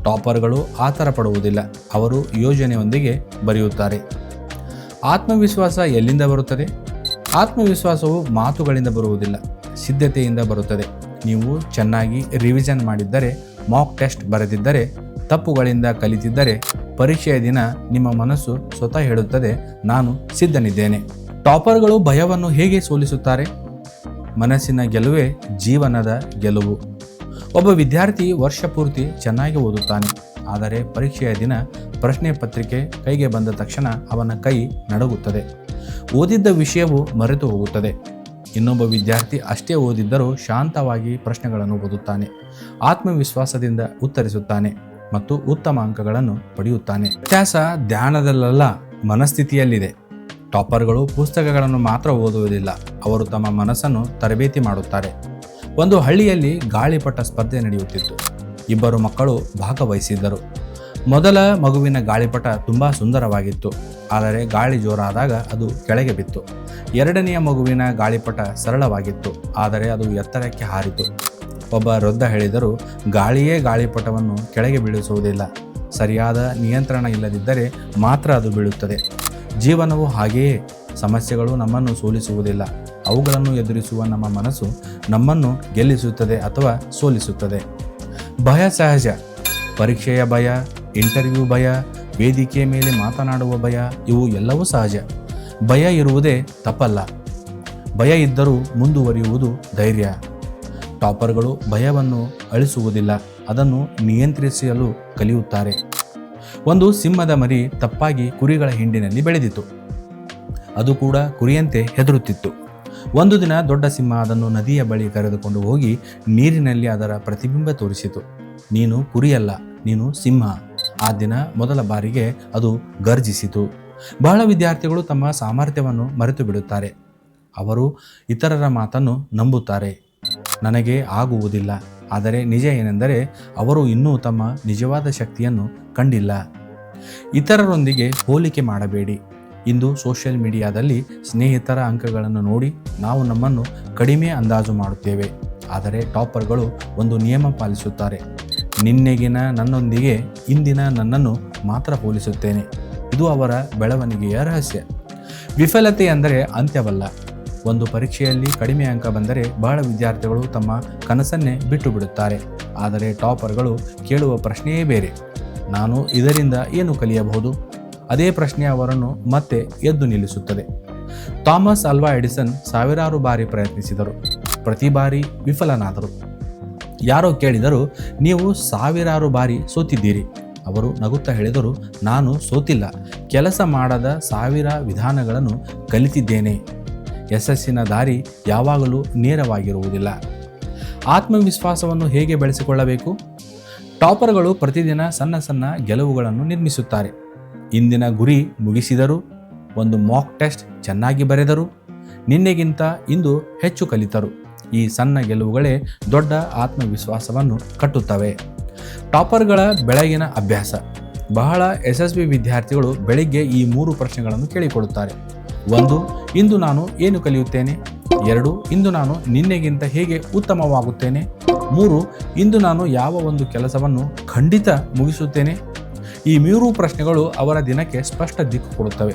ಟಾಪರ್ಗಳು ಆತರ ಪಡುವುದಿಲ್ಲ. ಅವರು ಯೋಜನೆಯೊಂದಿಗೆ ಬರೆಯುತ್ತಾರೆ. ಆತ್ಮವಿಶ್ವಾಸ ಎಲ್ಲಿಂದ ಬರುತ್ತದೆ? ಆತ್ಮವಿಶ್ವಾಸವು ಮಾತುಗಳಿಂದ ಬರುವುದಿಲ್ಲ, ಸಿದ್ಧತೆಯಿಂದ ಬರುತ್ತದೆ. ನೀವು ಚೆನ್ನಾಗಿ ರಿವಿಷನ್ ಮಾಡಿದ್ದರೆ, ಮಾಕ್ ಟೆಸ್ಟ್ ಬರೆದಿದ್ದರೆ, ತಪ್ಪುಗಳಿಂದ ಕಲಿತಿದ್ದರೆ, ಪರೀಕ್ಷೆಯ ದಿನ ನಿಮ್ಮ ಮನಸ್ಸು ಸ್ವತಃ ಹೇಳುತ್ತದೆ, ನಾನು ಸಿದ್ಧನಿದ್ದೇನೆ. ಟಾಪರ್ಗಳು ಭಯವನ್ನು ಹೇಗೆ ಸೋಲಿಸುತ್ತಾರೆ? ಮನಸ್ಸಿನ ಗೆಲುವೇ ಜೀವನದ ಗೆಲುವು. ಒಬ್ಬ ವಿದ್ಯಾರ್ಥಿ ವರ್ಷ ಪೂರ್ತಿ ಚೆನ್ನಾಗಿ ಓದುತ್ತಾನೆ, ಆದರೆ ಪರೀಕ್ಷೆಯ ದಿನ ಪ್ರಶ್ನೆ ಪತ್ರಿಕೆ ಕೈಗೆ ಬಂದ ತಕ್ಷಣ ಅವನ ಕೈ ನಡುಗುತ್ತದೆ. ಓದಿದ್ದ ವಿಷಯವು ಮರೆತು ಹೋಗುತ್ತದೆ. ಇನ್ನೊಬ್ಬ ವಿದ್ಯಾರ್ಥಿ ಅಷ್ಟೇ ಓದಿದ್ದರೂ ಶಾಂತವಾಗಿ ಪ್ರಶ್ನೆಗಳನ್ನು ಓದುತ್ತಾನೆ, ಆತ್ಮವಿಶ್ವಾಸದಿಂದ ಉತ್ತರಿಸುತ್ತಾನೆ ಮತ್ತು ಉತ್ತಮ ಅಂಕಗಳನ್ನು ಪಡೆಯುತ್ತಾನೆ. ವ್ಯತ್ಯಾಸ ಧ್ಯಾನದಲ್ಲ, ಮನಸ್ಥಿತಿಯಲ್ಲಿದೆ. ಟಾಪರ್ಗಳು ಪುಸ್ತಕಗಳನ್ನು ಮಾತ್ರ ಓದುವುದಿಲ್ಲ, ಅವರು ತಮ್ಮ ಮನಸ್ಸನ್ನು ತರಬೇತಿ ಮಾಡುತ್ತಾರೆ. ಒಂದು ಹಳ್ಳಿಯಲ್ಲಿ ಗಾಳಿಪಟ ಸ್ಪರ್ಧೆ ನಡೆಯುತ್ತಿತ್ತು. 2 ಮಕ್ಕಳು ಭಾಗವಹಿಸಿದ್ದರು. ಮೊದಲ ಮಗುವಿನ ಗಾಳಿಪಟ ತುಂಬ ಸುಂದರವಾಗಿತ್ತು, ಆದರೆ ಗಾಳಿ ಜೋರಾದಾಗ ಅದು ಕೆಳಗೆ ಬಿತ್ತು. ಎರಡನೆಯ ಮಗುವಿನ ಗಾಳಿಪಟ ಸರಳವಾಗಿತ್ತು, ಆದರೆ ಅದು ಎತ್ತರಕ್ಕೆ ಹಾರಿತು. ಒಬ್ಬ ವೃದ್ಧ ಹೇಳಿದರು, ಗಾಳಿಯೇ ಗಾಳಿಪಟವನ್ನು ಕೆಳಗೆ ಬೀಳಿಸುವುದಿಲ್ಲ, ಸರಿಯಾದ ನಿಯಂತ್ರಣ ಇಲ್ಲದಿದ್ದರೆ ಮಾತ್ರ ಅದು ಬೀಳುತ್ತದೆ. ಜೀವನವು ಹಾಗೆಯೇ. ಸಮಸ್ಯೆಗಳು ನಮ್ಮನ್ನು ಸೋಲಿಸುವುದಿಲ್ಲ, ಅವುಗಳನ್ನು ಎದುರಿಸುವ ನಮ್ಮ ಮನಸ್ಸು ನಮ್ಮನ್ನು ಗೆಲ್ಲಿಸುತ್ತದೆ ಅಥವಾ ಸೋಲಿಸುತ್ತದೆ. ಭಯ ಸಹಜ. ಪರೀಕ್ಷೆಯ ಭಯ, ಇಂಟರ್ವ್ಯೂ ಭಯ, ವೇದಿಕೆ ಮೇಲೆ ಮಾತನಾಡುವ ಭಯ, ಇವು ಎಲ್ಲವೂ ಸಹಜ. ಭಯ ಇರುವುದೇ ತಪ್ಪಲ್ಲ. ಭಯ ಇದ್ದರೂ ಮುಂದುವರಿಯುವುದು ಧೈರ್ಯ. ಟಾಪರ್ಗಳು ಭಯವನ್ನು ಅಳಿಸುವುದಿಲ್ಲ, ಅದನ್ನು ನಿಯಂತ್ರಿಸಲು ಕಲಿಯುತ್ತಾರೆ. ಒಂದು ಸಿಂಹದ ಮರಿ ತಪ್ಪಾಗಿ ಕುರಿಗಳ ಹಿಂಡಿನಲ್ಲಿ ಬೆಳೆದಿತು. ಅದು ಕೂಡ ಕುರಿಯಂತೆ ಹೆದರುತ್ತಿತ್ತು. ಒಂದು ದಿನ ದೊಡ್ಡ ಸಿಂಹ ಅದನ್ನು ನದಿಯ ಬಳಿ ಕರೆದುಕೊಂಡು ಹೋಗಿ ನೀರಿನಲ್ಲಿ ಅದರ ಪ್ರತಿಬಿಂಬ ತೋರಿಸಿತು. ನೀನು ಕುರಿಯಲ್ಲ, ನೀನು ಸಿಂಹ. ಆ ದಿನ ಮೊದಲ ಬಾರಿಗೆ ಅದು ಗರ್ಜಿಸಿತು. ಬಹಳ ವಿದ್ಯಾರ್ಥಿಗಳು ತಮ್ಮ ಸಾಮರ್ಥ್ಯವನ್ನು ಮರೆತು ಬಿಡುತ್ತಾರೆ. ಅವರು ಇತರರ ಮಾತನ್ನು ನಂಬುತ್ತಾರೆ. ನನಗೆ ಆಗುವುದಿಲ್ಲ. ಆದರೆ ನಿಜ ಏನೆಂದರೆ ಅವರು ಇನ್ನೂ ತಮ್ಮ ನಿಜವಾದ ಶಕ್ತಿಯನ್ನು ಕಂಡಿಲ್ಲ. ಇತರರೊಂದಿಗೆ ಹೋಲಿಕೆ ಮಾಡಬೇಡಿ. ಇಂದು ಸೋಷಿಯಲ್ ಮೀಡಿಯಾದಲ್ಲಿ ಸ್ನೇಹಿತರ ಅಂಕಗಳನ್ನು ನೋಡಿ ನಾವು ನಮ್ಮನ್ನು ಕಡಿಮೆ ಅಂದಾಜು ಮಾಡುತ್ತೇವೆ. ಆದರೆ ಟಾಪರ್ಗಳು ಒಂದು ನಿಯಮ ಪಾಲಿಸುತ್ತಾರೆ. ನಿನ್ನೆಗಿನ ನನ್ನೊಂದಿಗೆ ಇಂದಿನ ನನ್ನನ್ನು ಮಾತ್ರ ಹೋಲಿಸುತ್ತೇನೆ. ಇದು ಅವರ ಬೆಳವಣಿಗೆಯ ರಹಸ್ಯ. ವಿಫಲತೆ ಅಂದರೆ ಅಂತ್ಯವಲ್ಲ. ಒಂದು ಪರೀಕ್ಷೆಯಲ್ಲಿ ಕಡಿಮೆ ಅಂಕ ಬಂದರೆ ಬಹಳ ವಿದ್ಯಾರ್ಥಿಗಳು ತಮ್ಮ ಕನಸನ್ನೇ ಬಿಟ್ಟು ಬಿಡುತ್ತಾರೆ. ಆದರೆ ಟಾಪರ್ಗಳು ಕೇಳುವ ಪ್ರಶ್ನೆಯೇ ಬೇರೆ. ನಾನು ಇದರಿಂದ ಏನು ಕಲಿಯಬಹುದು? ಅದೇ ಪ್ರಶ್ನೆ ಅವರನ್ನು ಮತ್ತೆ ಎದ್ದು ನಿಲ್ಲಿಸುತ್ತದೆ. ಥಾಮಸ್ ಆಲ್ವಾ ಎಡಿಸನ್ ಸಾವಿರಾರು ಬಾರಿ ಪ್ರಯತ್ನಿಸಿದರು, ಪ್ರತಿ ಬಾರಿ ವಿಫಲನಾದರು. ಯಾರೋ ಕೇಳಿದರು, ನೀವು ಸಾವಿರಾರು ಬಾರಿ ಸೋತಿದ್ದೀರಿ. ಅವರು ನಗುತ್ತಾ ಹೇಳಿದರು, ನಾನು ಸೋತಿಲ್ಲ, ಕೆಲಸ ಮಾಡದ ಸಾವಿರ ವಿಧಾನಗಳನ್ನು ಕಲಿತಿದ್ದೇನೆ. ಯಶಸ್ಸಿನ ದಾರಿ ಯಾವಾಗಲೂ ನೇರವಾಗಿರುವುದಿಲ್ಲ. ಆತ್ಮವಿಶ್ವಾಸವನ್ನು ಹೇಗೆ ಬೆಳೆಸಿಕೊಳ್ಳಬೇಕು? ಟಾಪರ್ಗಳು ಪ್ರತಿದಿನ ಸಣ್ಣ ಸಣ್ಣ ಗೆಲುವುಗಳನ್ನು ನಿರ್ಮಿಸುತ್ತಾರೆ. ಇಂದಿನ ಗುರಿ ಮುಗಿಸಿದರು, ಒಂದು ಮಾಕ್ ಟೆಸ್ಟ್ ಚೆನ್ನಾಗಿ ಬರೆದರು, ನಿನ್ನೆಗಿಂತ ಇಂದು ಹೆಚ್ಚು ಕಲಿತರು. ಈ ಸಣ್ಣ ಗೆಲುವುಗಳೇ ದೊಡ್ಡ ಆತ್ಮವಿಶ್ವಾಸವನ್ನು ಕಟ್ಟುತ್ತವೆ. ಟಾಪರ್ಗಳ ಬೆಳಗಿನ ಅಭ್ಯಾಸ. ಬಹಳ ಯಶಸ್ವಿ ವಿದ್ಯಾರ್ಥಿಗಳು ಬೆಳಿಗ್ಗೆ ಈ 3 ಪ್ರಶ್ನೆಗಳನ್ನು ಕೇಳಿಕೊಳ್ಳುತ್ತಾರೆ. 1. ಇಂದು ನಾನು ಏನು ಕಲಿಯುತ್ತೇನೆ? 2. ಇಂದು ನಾನು ನಿನ್ನೆಗಿಂತ ಹೇಗೆ ಉತ್ತಮವಾಗುತ್ತೇನೆ? 3. ಇಂದು ನಾನು ಯಾವ ಒಂದು ಕೆಲಸವನ್ನು ಖಂಡಿತ ಮುಗಿಸುತ್ತೇನೆ? ಈ 3 ಪ್ರಶ್ನೆಗಳು ಅವರ ದಿನಕ್ಕೆ ಸ್ಪಷ್ಟ ದಿಕ್ಕು ಕೊಡುತ್ತವೆ.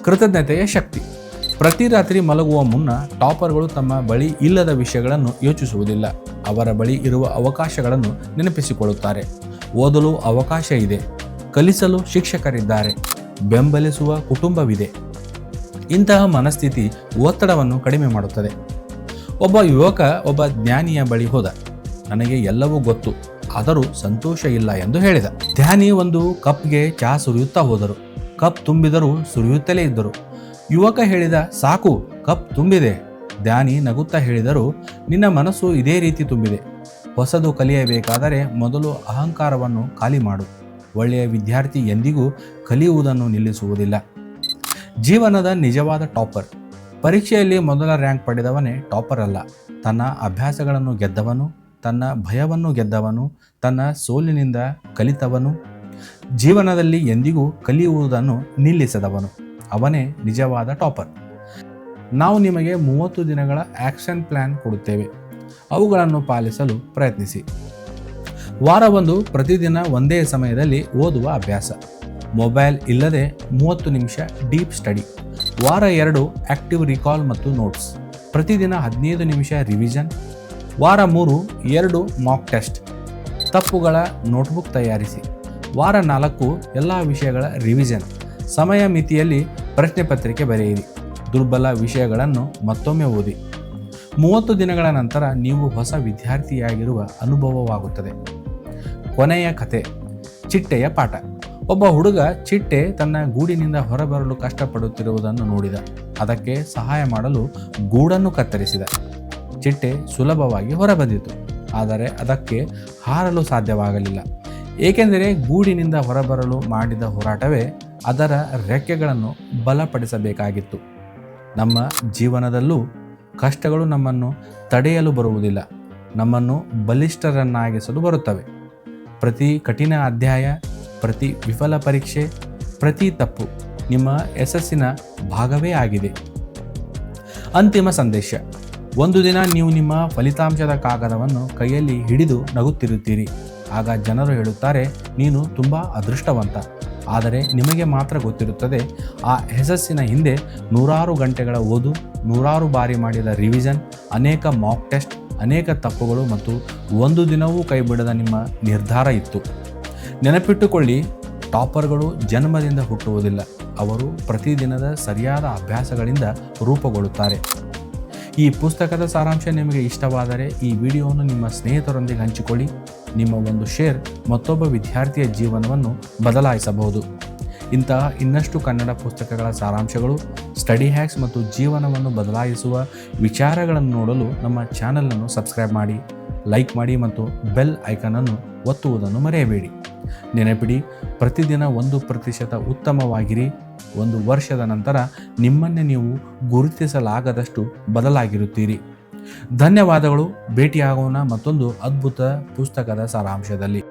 ಕೃತಜ್ಞತೆಯ ಶಕ್ತಿ. ಪ್ರತಿ ರಾತ್ರಿ ಮಲಗುವ ಮುನ್ನ ಟಾಪರ್ಗಳು ತಮ್ಮ ಬಳಿ ಇಲ್ಲದ ವಿಷಯಗಳನ್ನು ಯೋಚಿಸುವುದಿಲ್ಲ. ಅವರ ಬಳಿ ಇರುವ ಅವಕಾಶಗಳನ್ನು ನೆನಪಿಸಿಕೊಳ್ಳುತ್ತಾರೆ. ಓದಲು ಅವಕಾಶ ಇದೆ, ಕಲಿಸಲು ಶಿಕ್ಷಕರಿದ್ದಾರೆ, ಬೆಂಬಲಿಸುವ ಕುಟುಂಬವಿದೆ. ಇಂತಹ ಮನಸ್ಥಿತಿ ಒತ್ತಡವನ್ನು ಕಡಿಮೆ ಮಾಡುತ್ತದೆ. ಒಬ್ಬ ಯುವಕ ಒಬ್ಬ ಜ್ಞಾನಿಯ ಬಳಿ ಹೋದ. ನನಗೆ ಎಲ್ಲವೂ ಗೊತ್ತು, ಆದರೂ ಸಂತೋಷ ಇಲ್ಲ ಎಂದು ಹೇಳಿದ. ಜ್ಞಾನಿ ಒಂದು ಕಪ್ಗೆ ಚಹಾ ಸುರಿಯುತ್ತಾ ಹೋದರು. ಕಪ್ ತುಂಬಿದರೂ ಸುರಿಯುತ್ತಲೇ ಇದ್ದರು. ಯುವಕ ಹೇಳಿದ, ಸಾಕು, ಕಪ್ ತುಂಬಿದೆ. ಜ್ಞಾನಿ ನಗುತ್ತಾ ಹೇಳಿದರು, ನಿನ್ನ ಮನಸ್ಸು ಇದೇ ರೀತಿ ತುಂಬಿದೆ. ಹೊಸದು ಕಲಿಯಬೇಕಾದರೆ ಮೊದಲು ಅಹಂಕಾರವನ್ನು ಖಾಲಿ ಮಾಡು. ಒಳ್ಳೆಯ ವಿದ್ಯಾರ್ಥಿ ಎಂದಿಗೂ ಕಲಿಯುವುದನ್ನು ನಿಲ್ಲಿಸುವುದಿಲ್ಲ. ಜೀವನದ ನಿಜವಾದ ಟಾಪರ್. ಪರೀಕ್ಷೆಯಲ್ಲಿ ಮೊದಲ ರ್ಯಾಂಕ್ ಪಡೆದವನೇ ಟಾಪರ್ ಅಲ್ಲ. ತನ್ನ ಅಭ್ಯಾಸಗಳನ್ನು ಗೆದ್ದವನು, ತನ್ನ ಭಯವನ್ನು ಗೆದ್ದವನು, ತನ್ನ ಸೋಲಿನಿಂದ ಕಲಿತವನು, ಜೀವನದಲ್ಲಿ ಎಂದಿಗೂ ಕಲಿಯುವುದನ್ನು ನಿಲ್ಲಿಸದವನು, ಅವನೇ ನಿಜವಾದ ಟಾಪರ್. ನಾವು ನಿಮಗೆ 30 ದಿನಗಳ ಆ್ಯಕ್ಷನ್ ಪ್ಲ್ಯಾನ್ ಕೊಡುತ್ತೇವೆ. ಅವುಗಳನ್ನು ಪಾಲಿಸಲು ಪ್ರಯತ್ನಿಸಿ. ವಾರ 1 ಪ್ರತಿದಿನ ಒಂದೇ ಸಮಯದಲ್ಲಿ ಓದುವ ಅಭ್ಯಾಸ. ಮೊಬೈಲ್ ಇಲ್ಲದೆ 30 ನಿಮಿಷ ಡೀಪ್ ಸ್ಟಡಿ. ವಾರ 2 ಆಕ್ಟಿವ್ ರಿಕಾಲ್ ಮತ್ತು ನೋಟ್ಸ್. ಪ್ರತಿದಿನ 15 ನಿಮಿಷ ರಿವಿಷನ್. ವಾರ 3 2 ಮಾಕ್ ಟೆಸ್ಟ್. ತಪ್ಪುಗಳ ನೋಟ್ಬುಕ್ ತಯಾರಿಸಿ. ವಾರ 4 ಎಲ್ಲ ವಿಷಯಗಳ ರಿವಿಷನ್. ಸಮಯ ಮಿತಿಯಲ್ಲಿ ಪ್ರಶ್ನೆ ಪತ್ರಿಕೆ ಬರೆಯಿರಿ. ದುರ್ಬಲ ವಿಷಯಗಳನ್ನು ಮತ್ತೊಮ್ಮೆ ಓದಿ. 30 ದಿನಗಳ ನಂತರ ನೀವು ಹೊಸ ವಿದ್ಯಾರ್ಥಿಯಾಗಿರುವ ಅನುಭವವಾಗುತ್ತದೆ. ಕೊನೆಯ ಕತೆ, ಚಿಟ್ಟೆಯ ಪಾಠ. ಒಬ್ಬ ಹುಡುಗ ಚಿಟ್ಟೆ ತನ್ನ ಗೂಡಿನಿಂದ ಹೊರಬರಲು ಕಷ್ಟಪಡುತ್ತಿರುವುದನ್ನು ನೋಡಿದ. ಅದಕ್ಕೆ ಸಹಾಯ ಮಾಡಲು ಗೂಡನ್ನು ಕತ್ತರಿಸಿದ. ಚಿಟ್ಟೆ ಸುಲಭವಾಗಿ ಹೊರಬಂದಿತು, ಆದರೆ ಅದಕ್ಕೆ ಹಾರಲು ಸಾಧ್ಯವಾಗಲಿಲ್ಲ. ಏಕೆಂದರೆ ಗೂಡಿನಿಂದ ಹೊರಬರಲು ಮಾಡಿದ ಹೋರಾಟವೇ ಅದರ ರೆಕ್ಕೆಗಳನ್ನು ಬಲಪಡಿಸಬೇಕಾಗಿತ್ತು. ನಮ್ಮ ಜೀವನದಲ್ಲೂ ಕಷ್ಟಗಳು ನಮ್ಮನ್ನು ತಡೆಯಲು ಬರುವುದಿಲ್ಲ, ನಮ್ಮನ್ನು ಬಲಿಷ್ಠರನ್ನಾಗಿಸಲು ಬರುತ್ತವೆ. ಪ್ರತಿ ಕಠಿಣ ಅಧ್ಯಾಯ ಪ್ರತಿ ವಿಫಲ ಪರೀಕ್ಷೆ, ಪ್ರತಿ ತಪ್ಪು ನಿಮ್ಮ ಯಶಸ್ಸಿನ ಭಾಗವೇ ಆಗಿದೆ. ಅಂತಿಮ ಸಂದೇಶ: ಒಂದು ದಿನ ನೀವು ನಿಮ್ಮ ಫಲಿತಾಂಶದ ಕಾಗದವನ್ನು ಕೈಯಲ್ಲಿ ಹಿಡಿದು ನಗುತ್ತಿರುತ್ತೀರಿ. ಆಗ ಜನರು ಹೇಳುತ್ತಾರೆ, ನೀನು ತುಂಬ ಅದೃಷ್ಟವಂತ. ಆದರೆ ನಿಮಗೆ ಮಾತ್ರ ಗೊತ್ತಿರುತ್ತದೆ, ಆ ಯಶಸ್ಸಿನ ಹಿಂದೆ ನೂರಾರು ಗಂಟೆಗಳ ಓದು, ನೂರಾರು ಬಾರಿ ಮಾಡಿದ ರಿವಿಷನ್, ಅನೇಕ ಮಾಕ್ ಟೆಸ್ಟ್, ಅನೇಕ ತಪ್ಪುಗಳು ಮತ್ತು ಒಂದು ದಿನವೂ ಕೈಬಿಡದ ನಿಮ್ಮ ನಿರ್ಧಾರ ಇತ್ತು. ನೆನಪಿಟ್ಟುಕೊಳ್ಳಿ, ಟಾಪರ್ಗಳು ಜನ್ಮದಿಂದ ಹುಟ್ಟುವುದಿಲ್ಲ, ಅವರು ಪ್ರತಿದಿನದ ಸರಿಯಾದ ಅಭ್ಯಾಸಗಳಿಂದ ರೂಪುಗೊಳ್ಳುತ್ತಾರೆ. ಈ ಪುಸ್ತಕದ ಸಾರಾಂಶ ನಿಮಗೆ ಇಷ್ಟವಾದರೆ ಈ ವಿಡಿಯೋವನ್ನು ನಿಮ್ಮ ಸ್ನೇಹಿತರೊಂದಿಗೆ ಹಂಚಿಕೊಳ್ಳಿ. ನಿಮ್ಮ ಒಂದು ಶೇರ್ ಮತ್ತೊಬ್ಬ ವಿದ್ಯಾರ್ಥಿಯ ಜೀವನವನ್ನು ಬದಲಾಯಿಸಬಹುದು. ಇಂತಹ ಇನ್ನಷ್ಟು ಕನ್ನಡ ಪುಸ್ತಕಗಳ ಸಾರಾಂಶಗಳು, ಸ್ಟಡಿ ಹ್ಯಾಕ್ಸ್ ಮತ್ತು ಜೀವನವನ್ನು ಬದಲಾಯಿಸುವ ವಿಚಾರಗಳನ್ನು ನೋಡಲು ನಮ್ಮ ಚಾನಲನ್ನು ಸಬ್ಸ್ಕ್ರೈಬ್ ಮಾಡಿ, ಲೈಕ್ ಮಾಡಿ ಮತ್ತು ಬೆಲ್ ಐಕನನ್ನು ಒತ್ತುವುದನ್ನು ಮರೆಯಬೇಡಿ. ನೆನಪಿಡಿ, ಪ್ರತಿದಿನ 1% ಉತ್ತಮವಾಗಿರಿ. 1 ವರ್ಷದ ನಂತರ ನಿಮ್ಮನ್ನೇ ನೀವು ಗುರುತಿಸಲಾಗದಷ್ಟು ಬದಲಾಗಿರುತ್ತೀರಿ. ಧನ್ಯವಾದಗಳು. ಭೇಟಿಯಾಗೋಣ ಮತ್ತೊಂದು ಅದ್ಭುತ ಪುಸ್ತಕದ ಸಾರಾಂಶದಲ್ಲಿ.